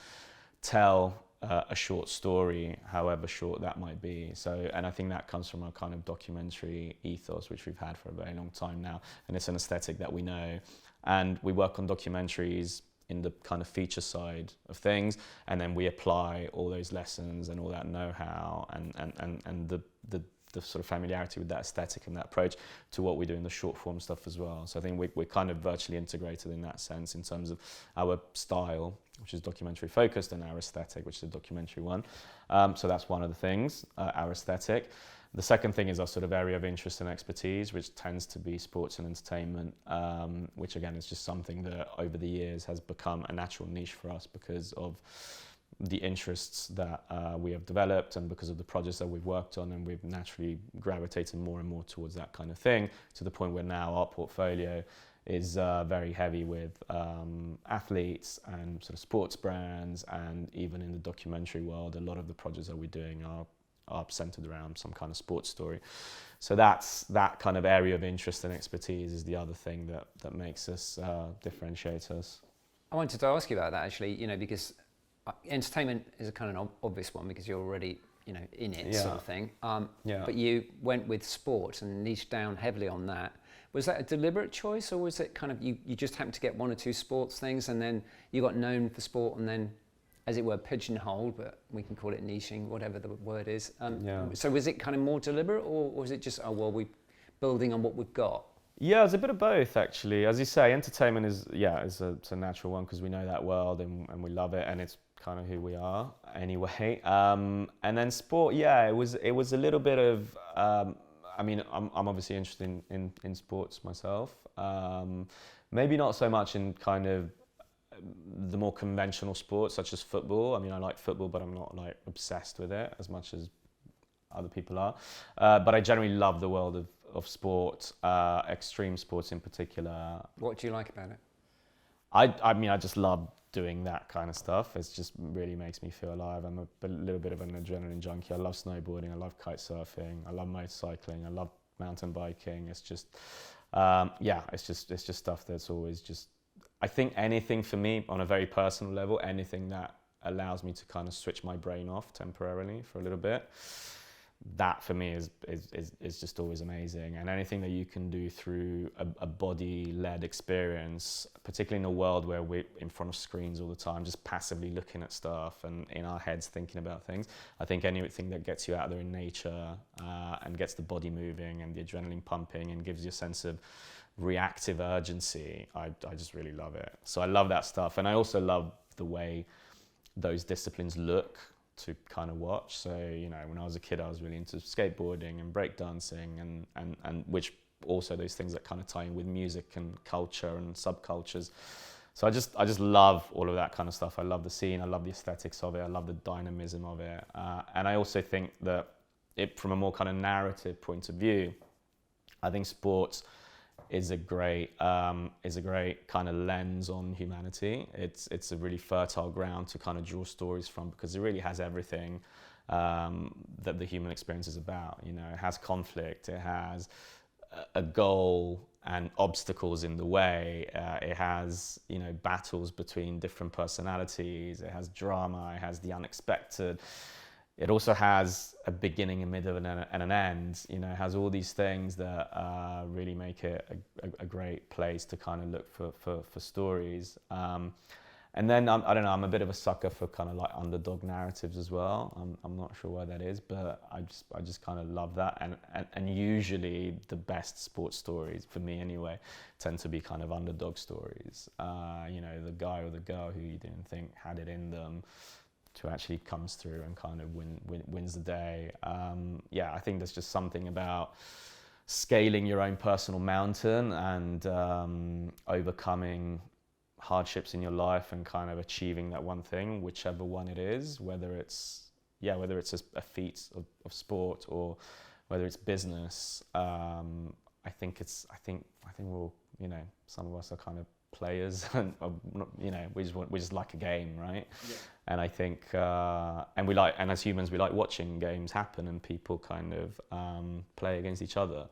tell a short story, however short that might be. So, and I think that comes from our kind of documentary ethos, which we've had for a very long time now. And it's an aesthetic that we know. And we work on documentaries in the kind of feature side of things, and then we apply all those lessons and all that know-how and the sort of familiarity with that aesthetic and that approach to what we do in the short form stuff as well. So I think we're kind of virtually integrated in that sense in terms of our style, which is documentary focused, and our aesthetic, which is a documentary one. So that's one of the things, our aesthetic. The second thing is our sort of area of interest and expertise, which tends to be sports and entertainment, which again is just something that over the years has become a natural niche for us because of the interests that we have developed and because of the projects that we've worked on, and we've naturally gravitated more and more towards that kind of thing, to the point where now our portfolio is very heavy with athletes and sort of sports brands, and even in the documentary world, a lot of the projects that we're doing are centered around some kind of sports story. So that kind of area of interest and expertise is the other thing that makes us differentiate us. I wanted to ask you about that actually, because entertainment is a kind of obvious one because you're already, in it sort of thing. But you went with sport and niched down heavily on that. Was that a deliberate choice, or was it kind of you just happened to get 1 or 2 sports things and then you got known for sport and then, as it were, pigeonholed, but we can call it niching, whatever the word is. So was it kind of more deliberate, or was it just, building on what we've got? Yeah, it's a bit of both, actually. As you say, entertainment is it's a natural one because we know that world and we love it, and it's kind of who we are anyway. And then sport, yeah, it was a little bit of. I mean, I'm obviously interested in sports myself. Maybe not so much in kind of the more conventional sports such as football. I mean, I like football, but I'm not like obsessed with it as much as other people are. But I generally love the world of sport, extreme sports in particular. What do you like about it? I mean, I just love doing that kind of stuff. It just really makes me feel alive. I'm a little bit of an adrenaline junkie. I love snowboarding. I love kite surfing. I love motorcycling. I love mountain biking. It's just, it's just stuff that's always just. I think anything for me on a very personal level, anything that allows me to kind of switch my brain off temporarily for a little bit, that for me is just always amazing. And anything that you can do through a body-led experience, particularly in a world where we're in front of screens all the time, just passively looking at stuff and in our heads thinking about things, I think anything that gets you out there in nature and gets the body moving and the adrenaline pumping and gives you a sense of reactive urgency, I just really love it. So I love that stuff. And I also love the way those disciplines look to kind of watch. So, you know, when I was a kid, I was really into skateboarding and breakdancing and which also those things that kind of tie in with music and culture and subcultures. So I just love all of that kind of stuff. I love the scene. I love the aesthetics of it. I love the dynamism of it. And I also think that from a more kind of narrative point of view, I think sports is a great kind of lens on humanity. It's a really fertile ground to kind of draw stories from because it really has everything that the human experience is about. You know, it has conflict, it has a goal and obstacles in the way. It has, you know, battles between different personalities. It has drama. It has the unexpected. It also has a beginning, a middle, and an end. You know, it has all these things that really make it a great place to kind of look for stories. And then I don't know, I'm a bit of a sucker for kind of like underdog narratives as well. I'm not sure why that is, but I just kind of love that. And usually the best sports stories, for me anyway, tend to be kind of underdog stories. You know, the guy or the girl who you didn't think had it in them to actually comes through and kind of wins the day. I think there's just something about scaling your own personal mountain and overcoming hardships in your life and kind of achieving that one thing, whichever one it is, whether it's a feat of sport or whether it's business. I think we're all, you know, some of us are kind of players and you know, we just like a game, right? Yeah. And I think and as humans we like watching games happen and people kind of play against each other.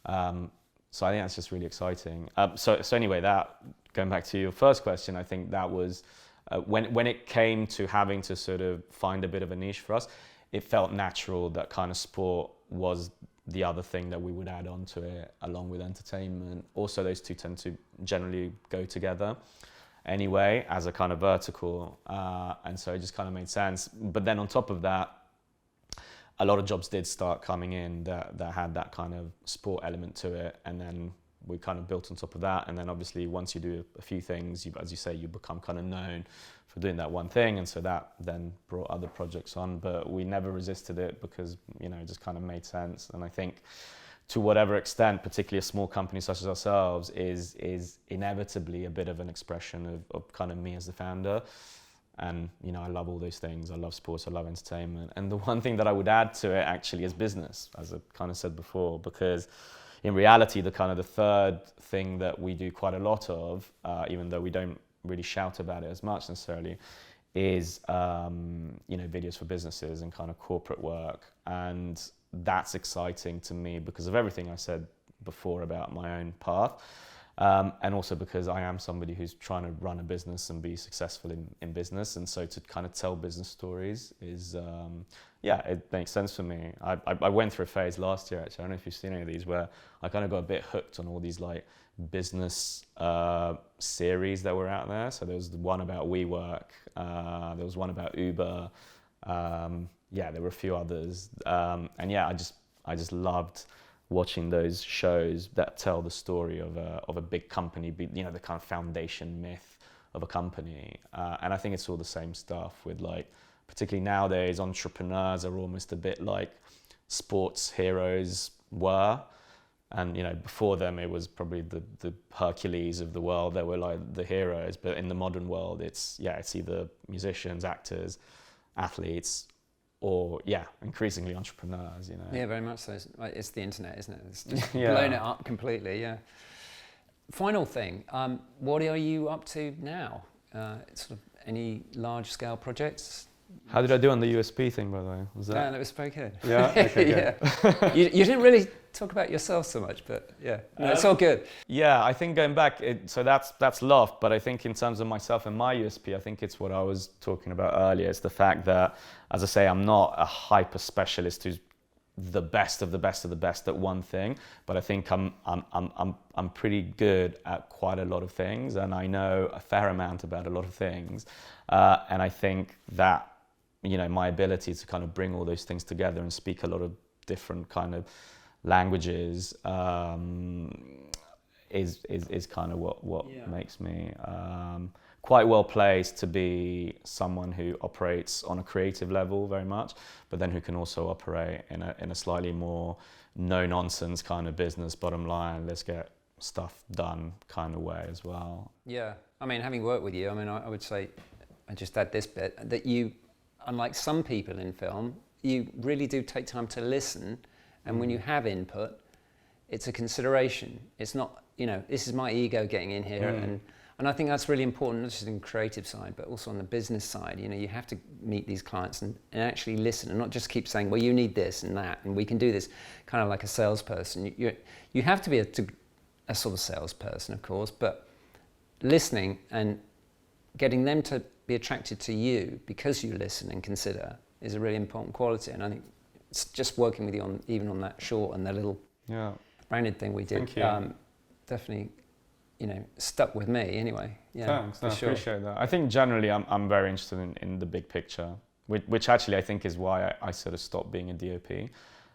So I think that's just really exciting. So anyway, that going back to your first question, I think that was when it came to having to sort of find a bit of a niche for us, it felt natural that kind of sport was the other thing that we would add on to it along with entertainment. Also, those two tend to generally go together anyway as a kind of vertical. And so it just kind of made sense. But then on top of that, a lot of jobs did start coming in that had that kind of sport element to it. And then we kind of built on top of that. And then obviously once you do a few things, as you say, you become kind of known for doing that one thing. And so that then brought other projects on, but we never resisted it because, you know, it just kind of made sense. And I think to whatever extent, particularly a small company such as ourselves, is inevitably a bit of an expression of kind of me as the founder. And, you know, I love all those things. I love sports, I love entertainment. And the one thing that I would add to it actually is business, as I kind of said before, because in reality, the third thing that we do quite a lot of, even though we don't really shout about it as much necessarily, is, you know, videos for businesses and kind of corporate work. And that's exciting to me because of everything I said before about my own path. And also because I am somebody who's trying to run a business and be successful in business. And so to kind of tell business stories is, it makes sense for me. I went through a phase last year, actually, I don't know if you've seen any of these, where I kind of got a bit hooked on all these like business series that were out there. So there was the one about WeWork, there was one about Uber, there were a few others. I just loved watching those shows that tell the story of a big company, you know, the kind of foundation myth of a company. And I think it's all the same stuff with, like, particularly nowadays, entrepreneurs are almost a bit like sports heroes were. And, you know, before them, it was probably the Hercules of the world that were like the heroes. But in the modern world, it's either musicians, actors, athletes, or, increasingly entrepreneurs, you know. Yeah, very much so. It's the internet, isn't it? It's just Yeah. blown it up completely, yeah. Final thing, what are you up to now? Sort of any large-scale projects? How did I do on the USP thing, by the way? Was that? Yeah, that was very good. Yeah? Okay, good. Yeah. You didn't really talk about yourself so much, but yeah, no, it's all good. Yeah, I think going back, so that's Loft, but I think in terms of myself and my USP, I think it's what I was talking about earlier. It's the fact that, as I say, I'm not a hyper specialist who's the best of the best of the best at one thing, but I think I'm pretty good at quite a lot of things, and I know a fair amount about a lot of things, and I think that, you know, my ability to kind of bring all those things together and speak a lot of different kind of languages is kind of what makes me quite well placed to be someone who operates on a creative level very much, but then who can also operate in a slightly more no nonsense kind of business, bottom line, let's get stuff done kind of way as well. Yeah, I mean, having worked with you, I mean, I would say, I just add this bit, that you, unlike some people in film, you really do take time to listen, and when you have input, it's a consideration. It's not, you know, this is my ego getting in here, and I think that's really important, not just in the creative side, but also on the business side. You know, you have to meet these clients and actually listen, and not just keep saying, well, you need this and that, and we can do this, kind of like a salesperson. You have to be a sort of salesperson, of course, but listening and getting them to be attracted to you because you listen and consider is a really important quality. And I think it's just working with you even on that short and the little branded thing we did. Thank you. Definitely, you know, stuck with me anyway. Yeah, thanks. for I sure. appreciate that. I think generally I'm very interested in the big picture, which actually I think is why I sort of stopped being a DOP,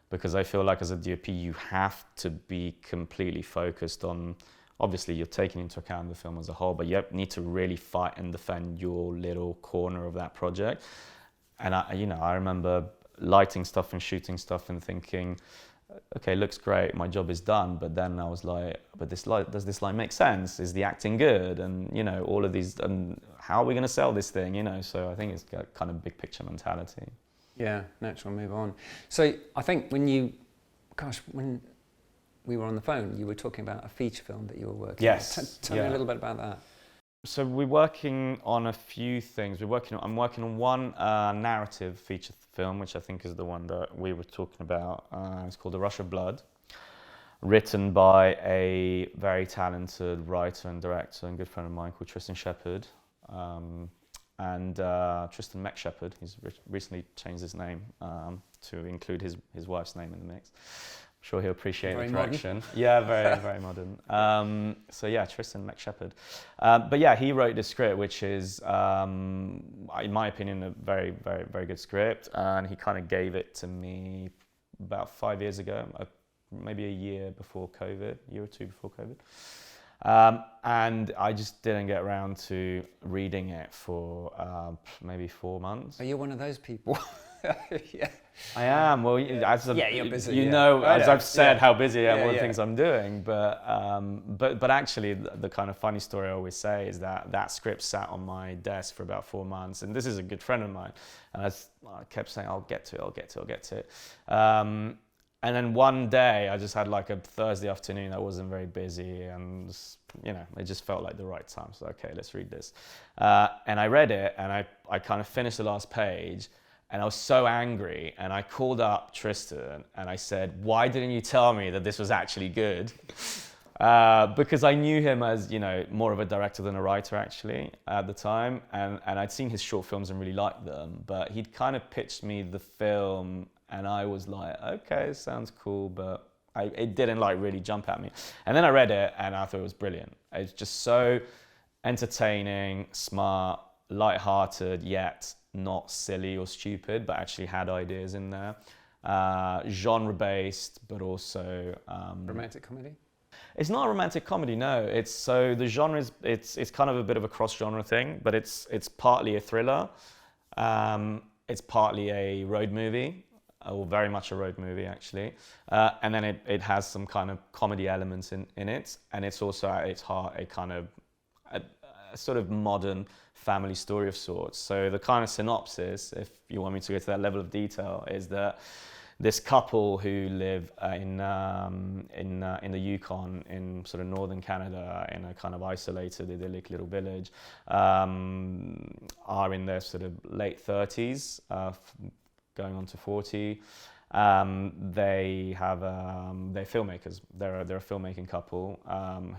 because I feel like as a DOP you have to be completely focused on, obviously you're taking into account the film as a whole, but you need to really fight and defend your little corner of that project. And I remember lighting stuff and shooting stuff and thinking, okay, looks great, my job is done. But then I was like, but does this light make sense? Is the acting good? And, you know, all of these, and how are we going to sell this thing? You know, so I think it's got kind of big picture mentality. Yeah, natural, move on. So I think when we were on the phone, you were talking about a feature film that you were working on. Yes. Tell me a little bit about that. So we're working on a few things. I'm working on one narrative feature film, which I think is the one that we were talking about. It's called A Rush of Blood, written by a very talented writer and director and good friend of mine called Tristan Shepherd. And Tristan Mech Shepherd, he's recently changed his name to include his wife's name in the mix. I'm sure he'll appreciate the correction. Modern. Yeah, very, very modern. So yeah, Tristan Mech Shepherd. But yeah, he wrote the script, which is, in my opinion, a very, very, very good script. And he kind of gave it to me about 5 years ago, maybe a year before COVID, a year or two before COVID. And I just didn't get around to reading it for maybe 4 months. Are you one of those people? Yeah. I am. Well, as you're busy. You know, as I've said, how busy I am, all the things I'm doing. But actually, the kind of funny story I always say is that script sat on my desk for about 4 months, and this is a good friend of mine, and I kept saying, I'll get to it. And then one day, I just had like a Thursday afternoon that wasn't very busy, and you know, it just felt like the right time. So okay, let's read this. And I read it, and I kind of finished the last page. And I was so angry, and I called up Tristan and I said, why didn't you tell me that this was actually good? Because I knew him as, you know, more of a director than a writer actually at the time. And I'd seen his short films and really liked them, but he'd kind of pitched me the film and I was like, okay, sounds cool, but it didn't like really jump at me. And then I read it and I thought it was brilliant. It's just so entertaining, smart, light-hearted, yet not silly or stupid, but actually had ideas in there. genre-based, but also Romantic comedy? it's not a romantic comedy, no. It's so the genre is it's kind of a bit of a cross-genre thing, but it's partly a thriller, it's partly a road movie, or very much a road movie actually, and then it has some kind of comedy elements in it, and it's also at its heart a kind of a sort of modern family story of sorts. So the kind of synopsis, if you want me to go to that level of detail, is that this couple who live in the Yukon in sort of northern Canada in a kind of isolated, idyllic little village, are in their sort of late 30s, going on to 40. They're filmmakers. They're a filmmaking couple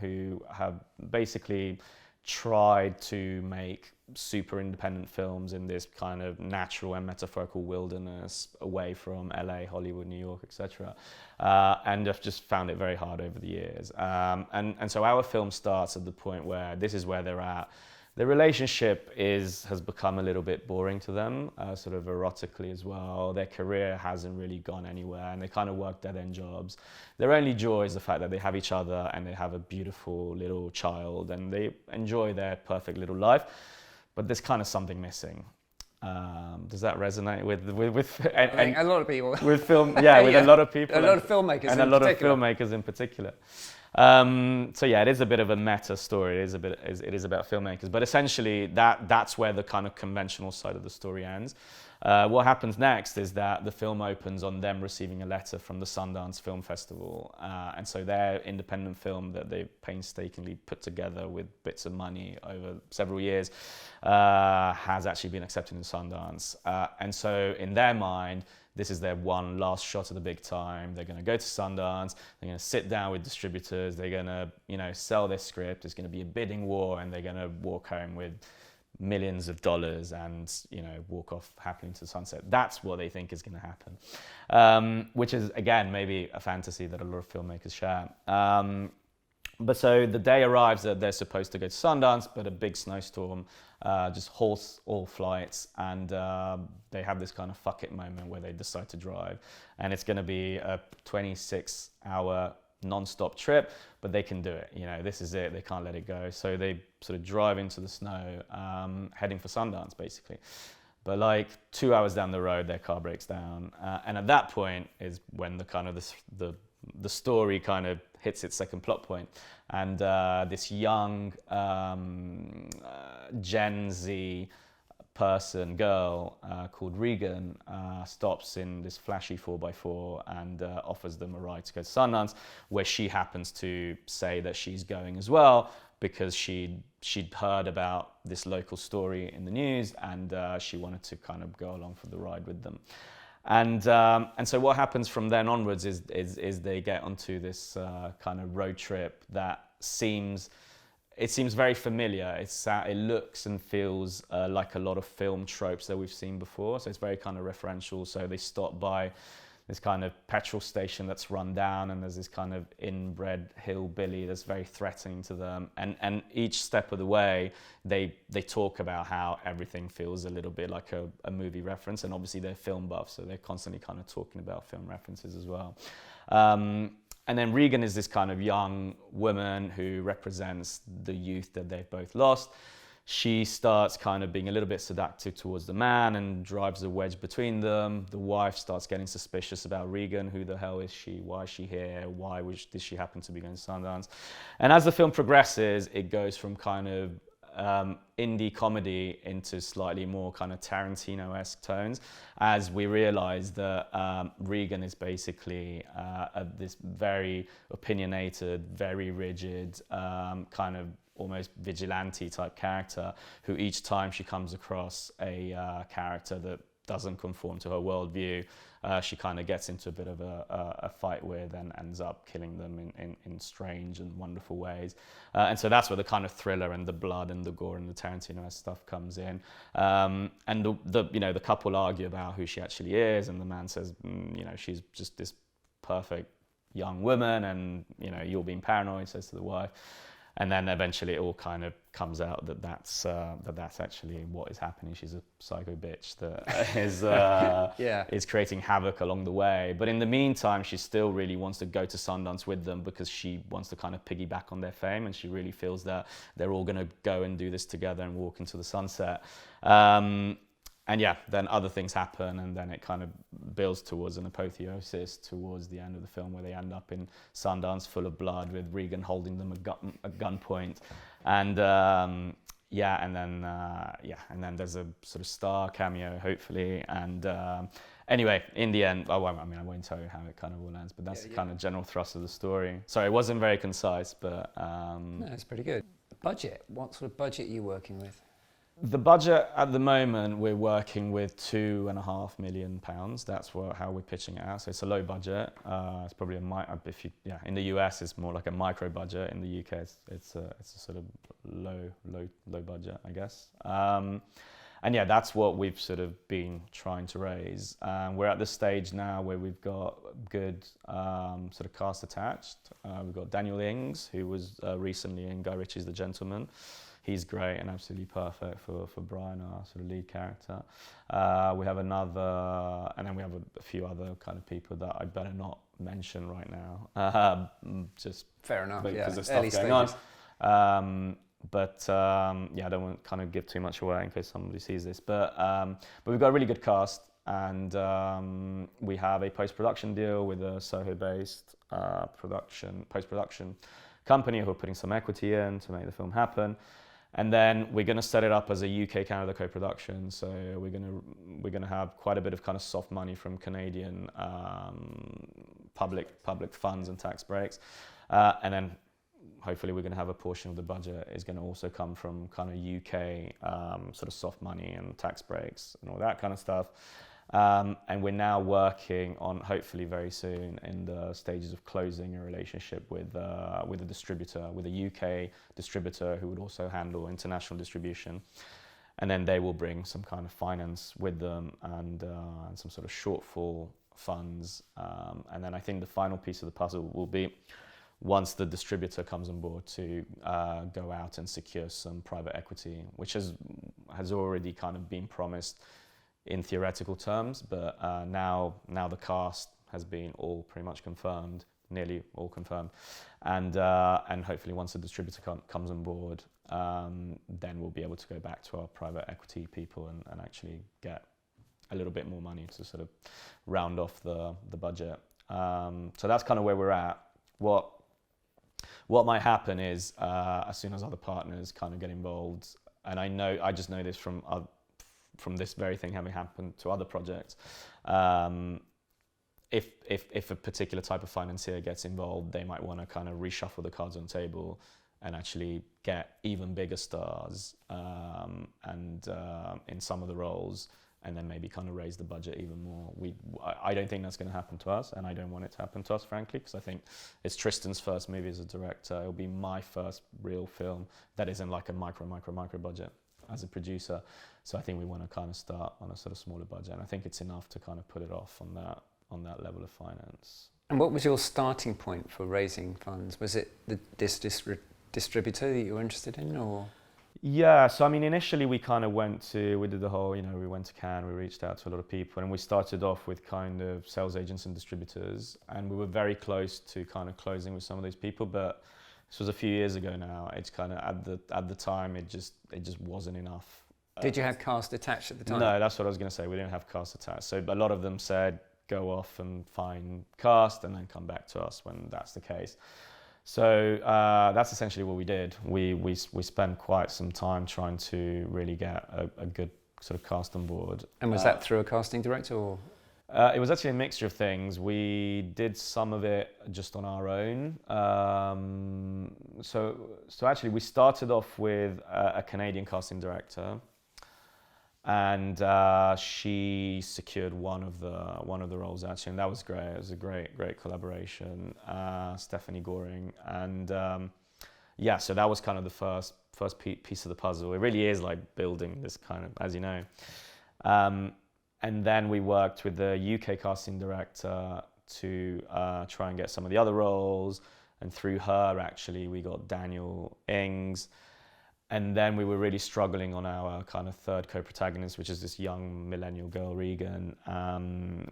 who have basically tried to make super independent films in this kind of natural and metaphorical wilderness away from LA, Hollywood, New York, etc. And I've just found it very hard over the years. And so our film starts at the point where this is where they're at. The relationship has become a little bit boring to them, sort of erotically as well. Their career hasn't really gone anywhere, and they kind of work dead-end jobs. Their only joy is the fact that they have each other and they have a beautiful little child, and they enjoy their perfect little life. But there's kind of something missing. Does that resonate with I think a lot of people with film? Yeah, with a lot of people, a lot of filmmakers, and a lot of filmmakers in particular. So yeah, it is a bit of a meta story. It is about filmmakers, but essentially that's where the kind of conventional side of the story ends. What happens next is that the film opens on them receiving a letter from the Sundance Film Festival, and so their independent film that they painstakingly put together with bits of money over several years has actually been accepted in Sundance, and so in their mind, this is their one last shot at the big time. They're going to go to Sundance. They're going to sit down with distributors. They're going to, sell their script. There's going to be a bidding war, and they're going to walk home with millions of dollars and, walk off happily into the sunset. That's what they think is going to happen, which is, again, maybe a fantasy that a lot of filmmakers share. But so the day arrives that they're supposed to go to Sundance, but a big snowstorm just halts all flights, and they have this kind of fuck it moment where they decide to drive. And it's going to be a 26-hour non-stop trip, but they can do it. This is it. They can't let it go. So they sort of drive into the snow, heading for Sundance, basically. But like 2 hours down the road, their car breaks down. And at that point is when the kind of the story kind of hits its second plot point. And this young Gen Z girl called Regan stops in this flashy 4x4 and offers them a ride to go to Sundance, where she happens to say that she's going as well because she'd heard about this local story in the news, and she wanted to kind of go along for the ride with them. And so what happens from then onwards is they get onto this kind of road trip that seems very familiar. It looks and feels like a lot of film tropes that we've seen before. So it's very kind of referential. So they stop by this kind of petrol station that's run down, and there's this kind of inbred hillbilly that's very threatening to them. And each step of the way, they talk about how everything feels a little bit like a movie reference. And obviously they're film buffs, so they're constantly kind of talking about film references as well. And then Regan is this kind of young woman who represents the youth that they've both lost. She starts kind of being a little bit seductive towards the man and drives a wedge between them. The wife starts getting suspicious about Regan. Who the hell is she? Why is she here? Did she happen to be going to Sundance? And as the film progresses, it goes from kind of indie comedy into slightly more kind of Tarantino-esque tones, as we realize that Regan is basically this very opinionated, very rigid, kind of almost vigilante type character, who each time she comes across a character that doesn't conform to her worldview, she kind of gets into a bit of a fight with and ends up killing them in strange and wonderful ways. And so that's where the kind of thriller and the blood and the gore and the Tarantino stuff comes in. And the couple argue about who she actually is, and the man says, she's just this perfect young woman, and you're being paranoid, says to the wife. And then eventually it all kind of comes out that that's actually what is happening. She's a psycho bitch that is creating havoc along the way. But in the meantime, she still really wants to go to Sundance with them because she wants to kind of piggyback on their fame, and she really feels that they're all going to go and do this together and walk into the sunset. And yeah, then other things happen, and then it kind of builds towards an apotheosis towards the end of the film, where they end up in Sundance full of blood with Regan holding them at gunpoint. And and then there's a sort of star cameo, hopefully. And anyway, in the end, I won't tell you how it kind of all ends, but that's the kind of general thrust of the story. Sorry, it wasn't very concise, but... No, it's pretty good. Budget, what sort of budget are you working with? The budget at the moment, we're working with £2.5 million. That's how we're pitching it out. So it's a low budget. It's probably in the US, it's more like a micro budget. In the UK, it's a sort of low budget, I guess. And yeah, that's what we've sort of been trying to raise. We're at the stage now where we've got good sort of cast attached. We've got Daniel Ings, who was recently in Guy Ritchie's The Gentleman. He's great and absolutely perfect for Brian, our sort of lead character. We have another, and then we have a few other kind of people that I better not mention right now. Just fair enough, because of early stuff going stages. on. I don't want to kind of give too much away in case somebody sees this. But we've got a really good cast, and we have a post-production deal with a Soho-based post-production company who are putting some equity in to make the film happen. And then we're going to set it up as a UK-Canada co-production. So we're going to have quite a bit of kind of soft money from Canadian public funds and tax breaks, and then hopefully we're going to have a portion of the budget is going to also come from kind of UK sort of soft money and tax breaks and all that kind of stuff. And we're now working on, hopefully very soon, in the stages of closing a relationship with a distributor, with a UK distributor who would also handle international distribution. And then they will bring some kind of finance with them and some sort of shortfall funds. And then I think the final piece of the puzzle will be, once the distributor comes on board, to go out and secure some private equity, which has already kind of been promised in theoretical terms, but now the cast has been all pretty much confirmed, nearly all confirmed, and hopefully once the distributor comes on board, then we'll be able to go back to our private equity people and actually get a little bit more money to sort of round off the budget. So that's kind of where we're at. What might happen is as soon as other partners kind of get involved, and I just know this from this very thing having happened to other projects. If a particular type of financier gets involved, they might want to kind of reshuffle the cards on the table and actually get even bigger stars and in some of the roles, and then maybe kind of raise the budget even more. I don't think that's going to happen to us, and I don't want it to happen to us, frankly, because I think it's Tristan's first movie as a director. It'll be my first real film that isn't like a micro budget as a producer. So I think we want to kind of start on a sort of smaller budget, and I think it's enough to kind of put it off on that level of finance. And what was your starting point for raising funds? Was it this distributor that you were interested in, or? Yeah, so I mean, initially we kind of we did the whole, we went to Cannes, we reached out to a lot of people, and we started off with kind of sales agents and distributors, and we were very close to kind of closing with some of those people, but this was a few years ago now. It's kind of at the time it just wasn't enough. Did you have cast attached at the time? No, that's what I was going to say. We didn't have cast attached. So a lot of them said, go off and find cast and then come back to us when that's the case. So that's essentially what we did. We spent quite some time trying to really get a good sort of cast on board. And was that through a casting director, or? It was actually a mixture of things. We did some of it just on our own. So actually we started off with a Canadian casting director, and she secured one of the roles actually, and that was great. It was a great collaboration. Stephanie Goring, and so that was kind of the first piece of the puzzle. It really is like building this kind of, as you know. And then we worked with the UK casting director to try and get some of the other roles. And through her, actually, we got Daniel Ings. And then we were really struggling on our kind of third co-protagonist, which is this young millennial girl, Regan.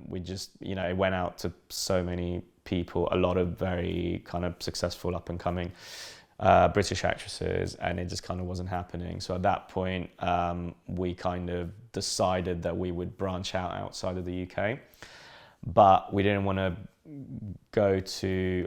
We just, it went out to so many people, a lot of very kind of successful up and coming British actresses, and it just kind of wasn't happening. So at that point, we kind of decided that we would branch out outside of the UK, but we didn't want to go to,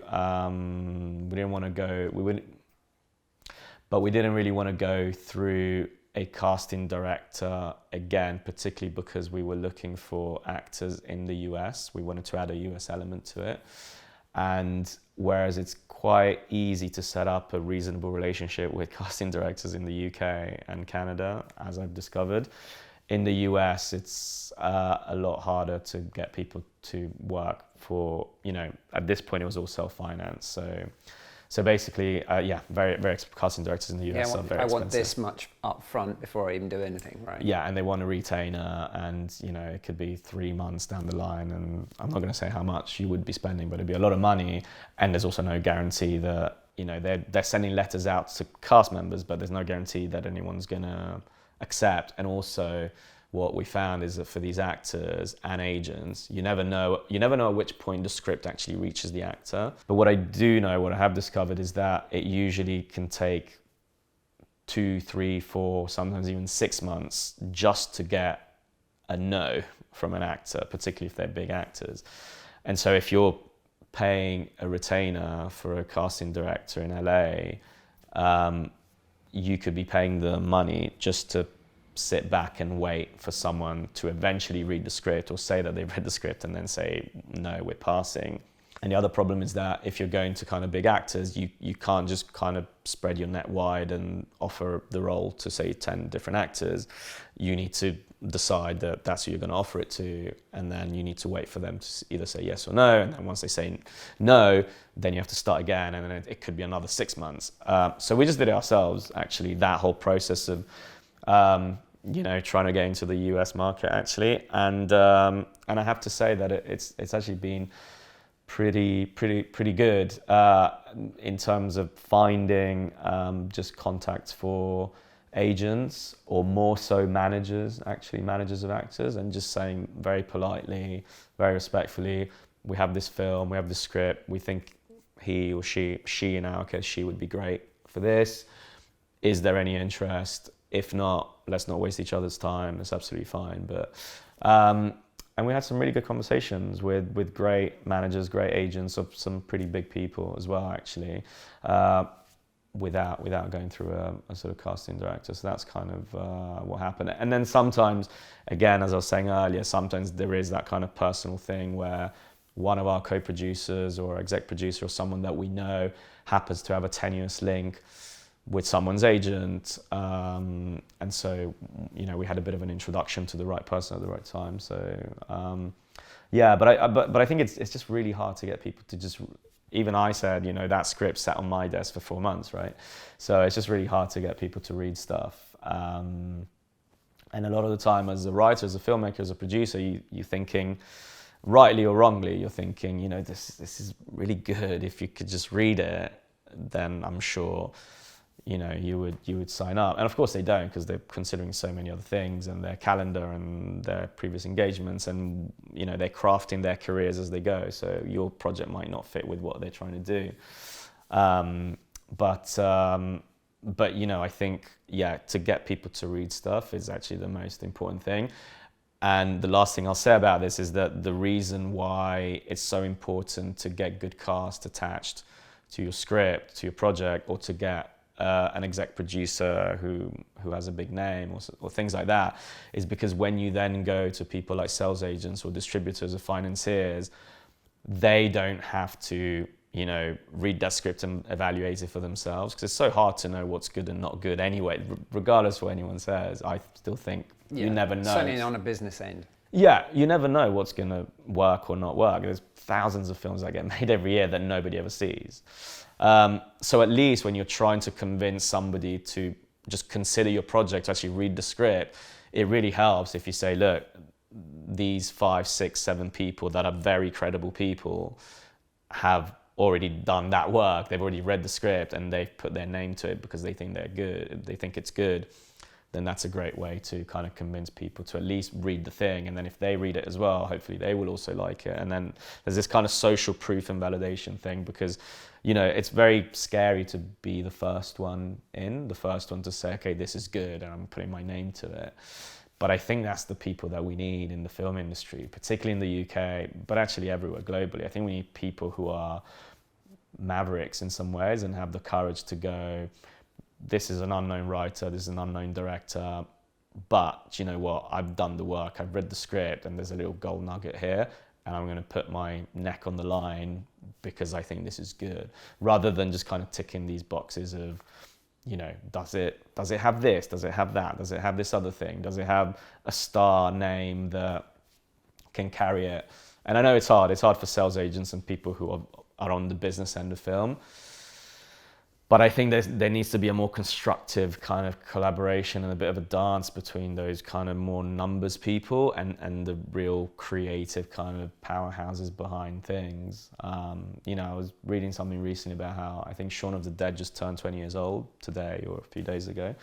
we didn't really want to go through a casting director again, particularly because we were looking for actors in the US. We wanted to add a US element to it. And whereas it's quite easy to set up a reasonable relationship with casting directors in the UK and Canada, as I've discovered, in the US, it's a lot harder to get people to work for, at this point it was all self-financed. So basically, very, very casting directors in the US are very expensive. I want this much up front before I even do anything, right? Yeah, and they want a retainer, and it could be 3 months down the line, and I'm not going to say how much you would be spending, but it'd be a lot of money, and there's also no guarantee that, they're sending letters out to cast members, but there's no guarantee that anyone's going to accept. And also, what we found is that for these actors and agents, you never know at which point the script actually reaches the actor. But what I have discovered is that it usually can take 2, 3, 4, sometimes even 6 months just to get a no from an actor, particularly if they're big actors. And so if you're paying a retainer for a casting director in LA, you could be paying them money just to sit back and wait for someone to eventually read the script or say that they've read the script and then say, no, we're passing. And the other problem is that if you're going to kind of big actors, you can't just kind of spread your net wide and offer the role to, say, 10 different actors. You need to decide that that's who you're going to offer it to, and then you need to wait for them to either say yes or no. And then once they say no, then you have to start again, and then it could be another 6 months. So we just did it ourselves, actually, that whole process of trying to get into the US market, actually, and I have to say that it's actually been pretty good in terms of finding just contacts for agents, or more so managers of actors, and just saying very politely, very respectfully, we have this film, we have this script, we think he or she in our case, she would be great for this. Is there any interest? If not, let's not waste each other's time. It's absolutely fine. But and we had some really good conversations with great managers, great agents of some pretty big people as well, actually, without going through a sort of casting director. So that's kind of what happened. And then sometimes, again, as I was saying earlier, sometimes there is that kind of personal thing where one of our co-producers or exec producer or someone that we know happens to have a tenuous link with someone's agent, and so we had a bit of an introduction to the right person at the right time. So but I think it's just really hard to get people to just, even I said, that script sat on my desk for 4 months, right? So it's just really hard to get people to read stuff, and a lot of the time, as a writer, as a filmmaker, as a producer, you're thinking, rightly or wrongly, you're thinking, this is really good. If you could just read it, then I'm sure you would sign up. And of course they don't, because they're considering so many other things, and their calendar and their previous engagements, and they're crafting their careers as they go. So your project might not fit with what they're trying to do. But I think, to get people to read stuff is actually the most important thing. And the last thing I'll say about this is that the reason why it's so important to get good cast attached to your script, to your project, or to get an exec producer who has a big name or things like that, is because when you then go to people like sales agents or distributors or financiers, they don't have to read that script and evaluate it for themselves, because it's so hard to know what's good and not good anyway, regardless of what anyone says. I still think you never know. Certainly on a business end. Yeah, you never know what's going to work or not work. There's thousands of films that get made every year that nobody ever sees. So at least when you're trying to convince somebody to just consider your project, to actually read the script, it really helps if you say, look, these 5, 6, 7 people that are very credible people have already done that work, they've already read the script and they've put their name to it because they think they're good, they think it's good, then that's a great way to kind of convince people to at least read the thing. And then if they read it as well, hopefully they will also like it. And then there's this kind of social proof and validation thing, because, you know, it's very scary to be the first one to say, okay, this is good, and I'm putting my name to it. But I think that's the people that we need in the film industry, particularly in the UK, but actually everywhere globally. I think we need people who are mavericks in some ways and have the courage to go, this is an unknown writer, this is an unknown director, but you know what, I've done the work, I've read the script, and there's a little gold nugget here, and I'm going to put my neck on the line because I think this is good, rather than just kind of ticking these boxes of, you know, does it have this, does it have that, does it have this other thing, does it have a star name that can carry it. And I know it's hard for sales agents and people who are on the business end of film. But I think there needs to be a more constructive kind of collaboration and a bit of a dance between those kind of more numbers people and the real creative kind of powerhouses behind things. You know, I was reading something recently about how I think Shaun of the Dead just turned 20 years old today or a few days ago.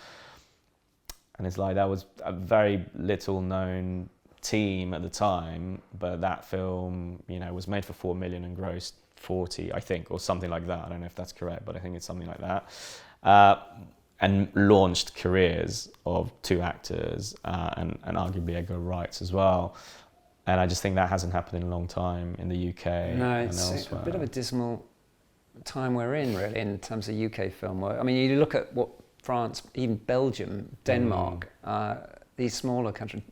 And it's like, that was a very little known team at the time, but that film, you know, was made for 4 million and grossed 40, I think, or something like that. I don't know if that's correct, but I think it's something like that. And launched careers of 2 actors and arguably Edgar Wrights as well. And I just think that hasn't happened in a long time in the UK and elsewhere. It's a bit of a dismal time we're in, really, in terms of UK film work. I mean, you look at what France, even Belgium, Denmark, these smaller countries,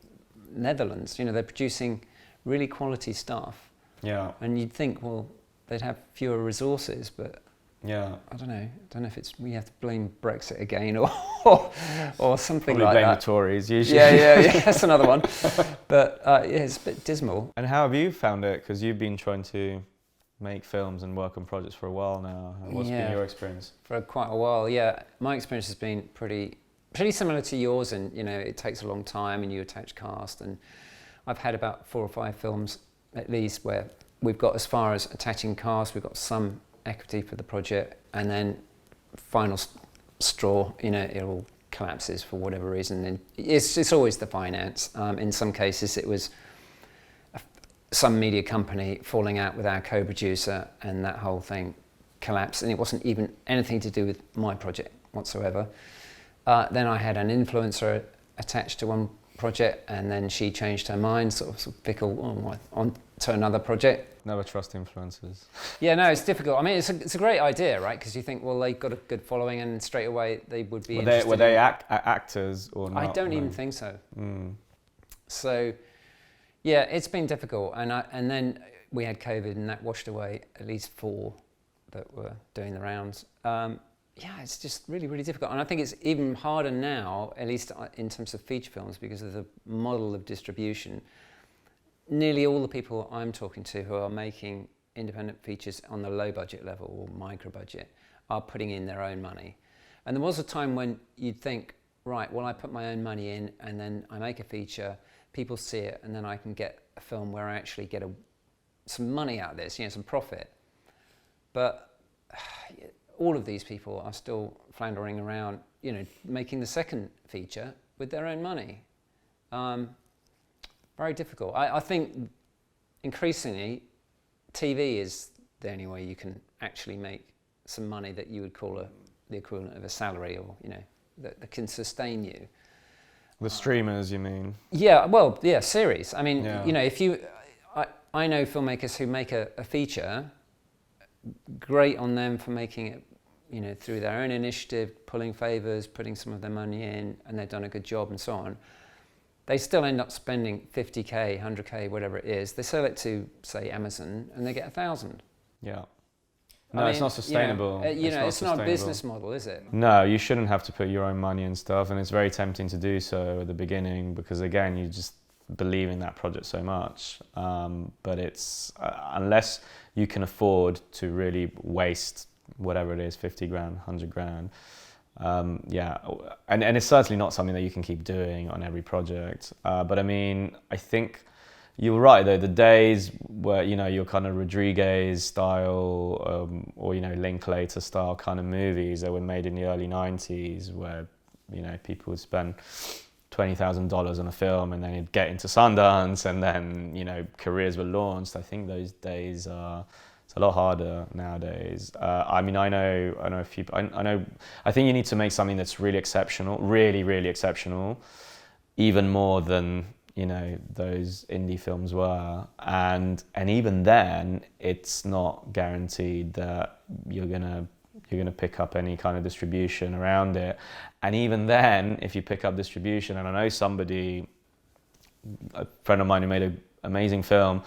Netherlands, you know, they're producing really quality stuff. Yeah. And you'd think, well, they'd have fewer resources, but yeah, I don't know if it's, we have to blame Brexit again or something probably like blame that. the Tories usually. Yeah, that's another one. But yeah, it's a bit dismal. And how have you found it? Because you've been trying to make films and work on projects for a while now. What's been your experience? For quite a while, yeah. My experience has been pretty similar to yours, and you know, it takes a long time and you attach cast, and I've had about 4 or 5 films at least where we've got as far as attaching cast, we've got some equity for the project, and then final straw, you know, it all collapses for whatever reason. And it's always the finance. In some cases it was some media company falling out with our co-producer, and that whole thing collapsed, and it wasn't even anything to do with my project whatsoever. Then I had an influencer attached to one project, and then she changed her mind, sort of fickle on to another project. Never trust influencers. Yeah, no, it's difficult. I mean, it's a great idea, right? Because you think, well, they've got a good following, and straight away they would be interested. Were they actors or not? I don't even think so. So, yeah, it's been difficult, and then we had COVID, and that washed away at least 4 that were doing the rounds. Yeah, it's just really, really difficult. And I think it's even harder now, at least in terms of feature films, because of the model of distribution. Nearly all the people I'm talking to who are making independent features on the low budget level or micro budget are putting in their own money. And there was a time when you'd think, right, well, I put my own money in and then I make a feature, people see it, and then I can get a film where I actually get some money out of this, you know, some profit. But all of these people are still floundering around, you know, making the second feature with their own money. Very difficult. I think increasingly TV is the only way you can actually make some money that you would call the equivalent of a salary, or, you know, that can sustain you. The streamers, you mean? Yeah, well, yeah, series. I mean, yeah. You know, I know filmmakers who make a feature, great on them for making it, you know, through their own initiative, pulling favours, putting some of their money in, and they've done a good job and so on. They still end up spending 50k, 100k, whatever it is. They sell it to, say, Amazon, and they get 1,000. Yeah. No, it's not sustainable. It's not a business model, is it? No, you shouldn't have to put your own money and stuff, and it's very tempting to do so at the beginning because, again, you just believe in that project so much. But it's unless you can afford to really waste whatever it is, 50 grand, 100 grand. Yeah, and it's certainly not something that you can keep doing on every project. But I mean, I think, You're right though. The days where your kind of Rodriguez style or Linklater style kind of movies that were made in the early '90s, where people would spend $20,000 on a film and then it'd get into Sundance and then careers were launched. I think those days are. It's a lot harder nowadays. I mean, I know a few. I think you need to make something that's really exceptional, really, really exceptional, even more than those indie films were. And even then, it's not guaranteed that you're gonna pick up any kind of distribution around it. And even then, if you pick up distribution, and I know a friend of mine who made an amazing film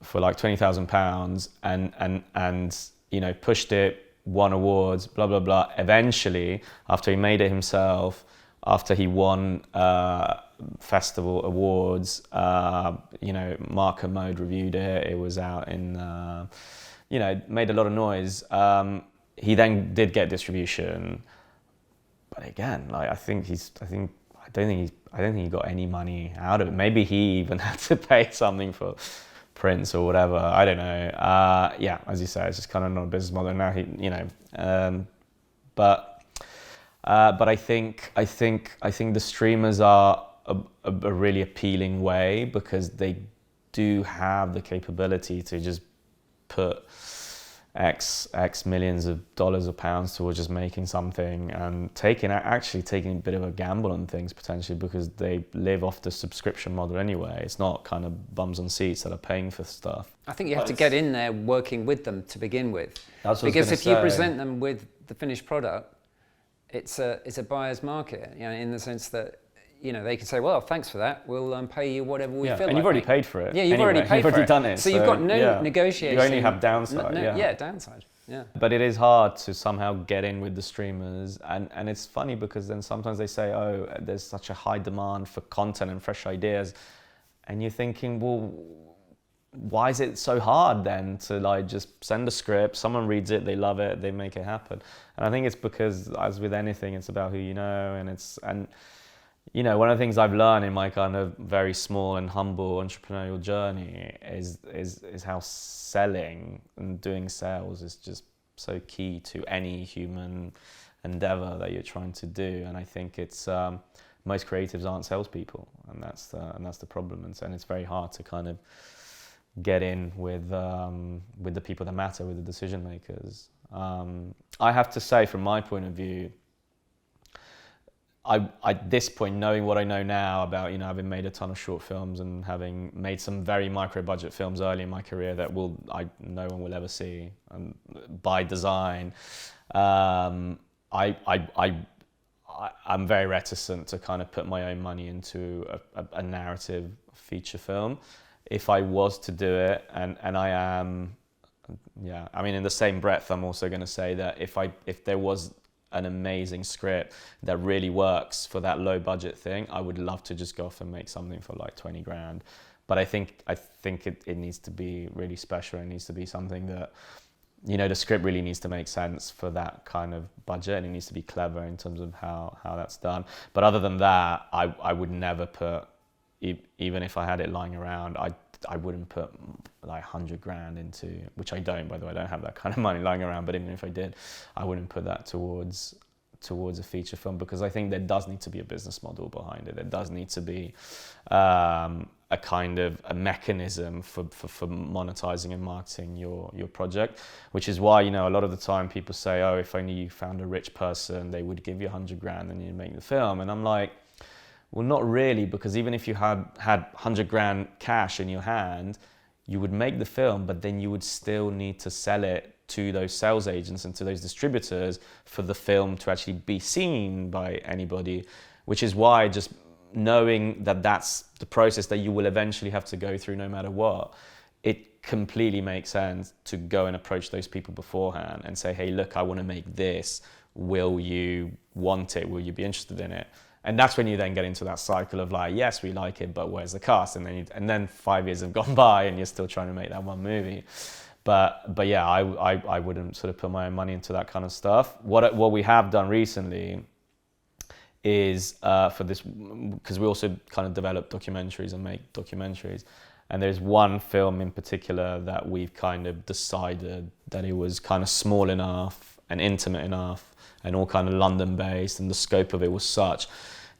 for like £20,000 and pushed it, won awards, blah blah blah. Eventually, after he made it himself, after he won festival awards, Mark Kermode reviewed it. It was out in made a lot of noise. He then did get distribution, but again, like I don't think he got any money out of it. Maybe he even had to pay something for prints or whatever. I don't know. Yeah, as you say, it's just kind of not a business model. Now but I think the streamers are a really appealing way because they do have the capability to just put X millions of dollars or pounds towards just making something and taking a bit of a gamble on things potentially because they live off the subscription model anyway. It's not kind of bums on seats that are paying for stuff. I think you have to get in there working with them to begin with. Because if you present them with the finished product, it's a buyer's market, in the sense that they can say, well, thanks for that. We'll pay you whatever we feel like. And you've already paid for it. Yeah, you've already paid for it. You've already done it. So you've got no negotiation. You only have downside. Downside. Yeah. But it is hard to somehow get in with the streamers. And it's funny because then sometimes they say, oh, there's such a high demand for content and fresh ideas. And you're thinking, well, why is it so hard then to like just send a script, someone reads it, they love it, they make it happen. And I think it's because, as with anything, it's about who you know, and one of the things I've learned in my kind of very small and humble entrepreneurial journey is how selling and doing sales is just so key to any human endeavor that you're trying to do. And I think it's most creatives aren't salespeople, and that's the problem. And it's very hard to kind of get in with the people that matter, with the decision makers. I have to say, from my point of view, at this point, knowing what I know now about, having made a ton of short films and having made some very micro-budget films early in my career that no one will ever see, by design, I'm very reticent to kind of put my own money into a narrative feature film. If I was to do it, and I am, I mean, in the same breath, I'm also going to say that if there was an amazing script that really works for that low budget thing, I would love to just go off and make something for like 20 grand. But I think it needs to be really special. It needs to be something that, the script really needs to make sense for that kind of budget, and it needs to be clever in terms of how that's done. But other than that, I would never put, even if I had it lying around, I wouldn't put like 100 grand into, which I don't, by the way. I don't have that kind of money lying around, but even if I did, I wouldn't put that towards a feature film, because I think there does need to be a business model behind it. There does need to be a kind of a mechanism for monetizing and marketing your project, which is why, a lot of the time people say, oh, if only you found a rich person, they would give you 100 grand and you'd make the film. And I'm like, well, not really, because even if you had 100 grand cash in your hand, you would make the film, but then you would still need to sell it to those sales agents and to those distributors for the film to actually be seen by anybody, which is why just knowing that that's the process that you will eventually have to go through no matter what, it completely makes sense to go and approach those people beforehand and say, hey, look, I want to make this. Will you want it? Will you be interested in it? And that's when you then get into that cycle of like, yes, we like it, but where's the cast? And then 5 years have gone by and you're still trying to make that one movie. But yeah, I wouldn't sort of put my own money into that kind of stuff. What we have done recently is for this, because we also kind of develop documentaries and make documentaries. And there's one film in particular that we've kind of decided that it was kind of small enough and intimate enough and all kind of London based, and the scope of it was such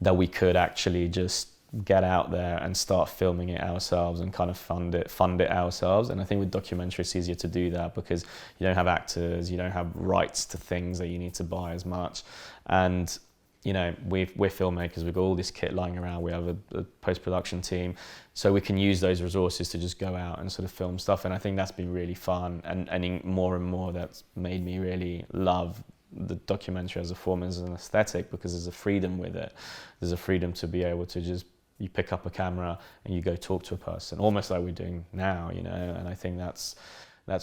that we could actually just get out there and start filming it ourselves and kind of fund it ourselves. And I think with documentary it's easier to do that because you don't have actors, you don't have rights to things that you need to buy as much. And you know, we're filmmakers, we've got all this kit lying around, we have a post-production team, so we can use those resources to just go out and sort of film stuff. And I think that's been really fun, and more and more that's made me really love the documentary as a form, as an aesthetic, because there's a freedom with it. There's a freedom to be able to just, you pick up a camera and you go talk to a person, almost like we're doing now, you know. And I think that's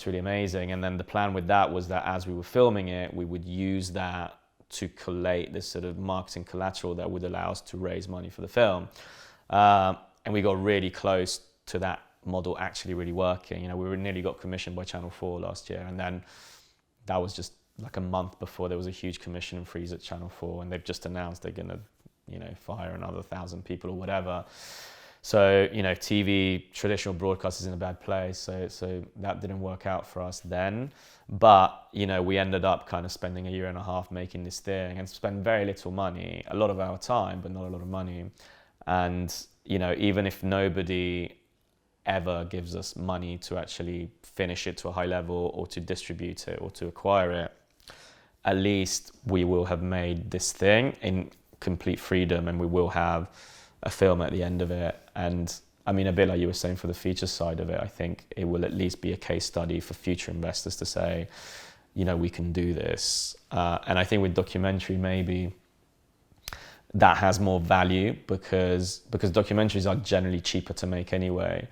really amazing. And then the plan with that was that as we were filming it, we would use that to collate this sort of marketing collateral that would allow us to raise money for the film. And we got really close to that model actually really working. You know, we nearly got commissioned by Channel 4 last year, and then that was just like a month before there was a huge commission freeze at Channel 4, and they've just announced they're going to, you know, fire another 1,000 people or whatever. So, you know, TV, traditional broadcast is in a bad place. So that didn't work out for us then. But, you know, we ended up kind of spending a year and a half making this thing and spend very little money, a lot of our time, but not a lot of money. And, you know, even if nobody ever gives us money to actually finish it to a high level or to distribute it or to acquire it, at least we will have made this thing in complete freedom, and we will have a film at the end of it. And I mean, a bit like you were saying for the feature side of it, I think it will at least be a case study for future investors to say, you know, we can do this. And I think with documentary, maybe that has more value because documentaries are generally cheaper to make anyway.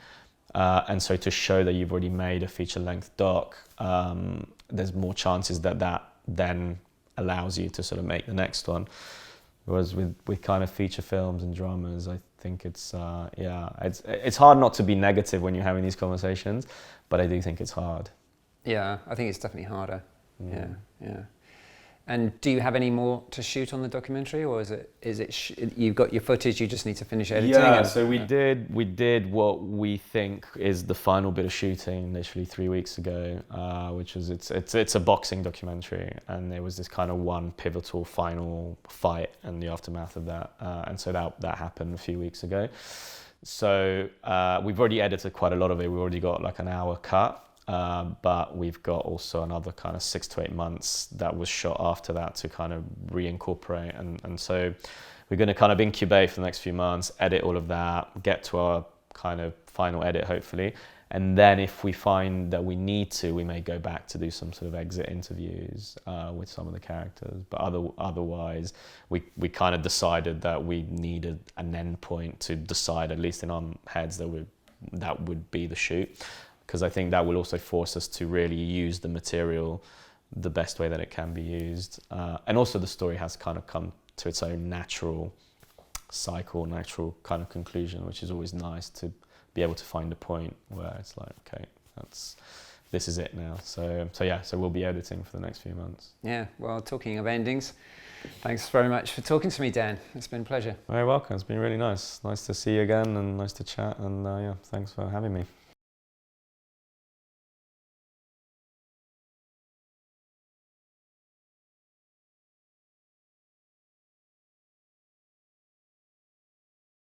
And so to show that you've already made a feature-length doc, there's more chances that then allows you to sort of make the next one. Whereas with kind of feature films and dramas, I think it's hard not to be negative when you're having these conversations, but I do think it's hard. Yeah, I think it's definitely harder. Yeah. And do you have any more to shoot on the documentary, or is it you've got your footage, you just need to finish editing? Yeah, so we did what we think is the final bit of shooting literally 3 weeks ago, which was it's a boxing documentary, and there was this kind of one pivotal final fight and the aftermath of that, and so that happened a few weeks ago. So we've already edited quite a lot of it. We've already got like an hour cut. But we've got also another kind of 6 to 8 months that was shot after that to kind of reincorporate, and so we're going to kind of incubate for the next few months, edit all of that, get to our kind of final edit hopefully, and then if we find that we need to, we may go back to do some sort of exit interviews with some of the characters. But otherwise we kind of decided that we needed an end point to decide, at least in our heads, that would be the shoot. Because I think that will also force us to really use the material the best way that it can be used. And also the story has kind of come to its own natural cycle, natural kind of conclusion, which is always nice to be able to find a point where it's like, okay, this is it now. So we'll be editing for the next few months. Yeah, well, talking of endings, thanks very much for talking to me, Dan. It's been a pleasure. Very welcome. It's been really nice. Nice to see you again and nice to chat. And thanks for having me.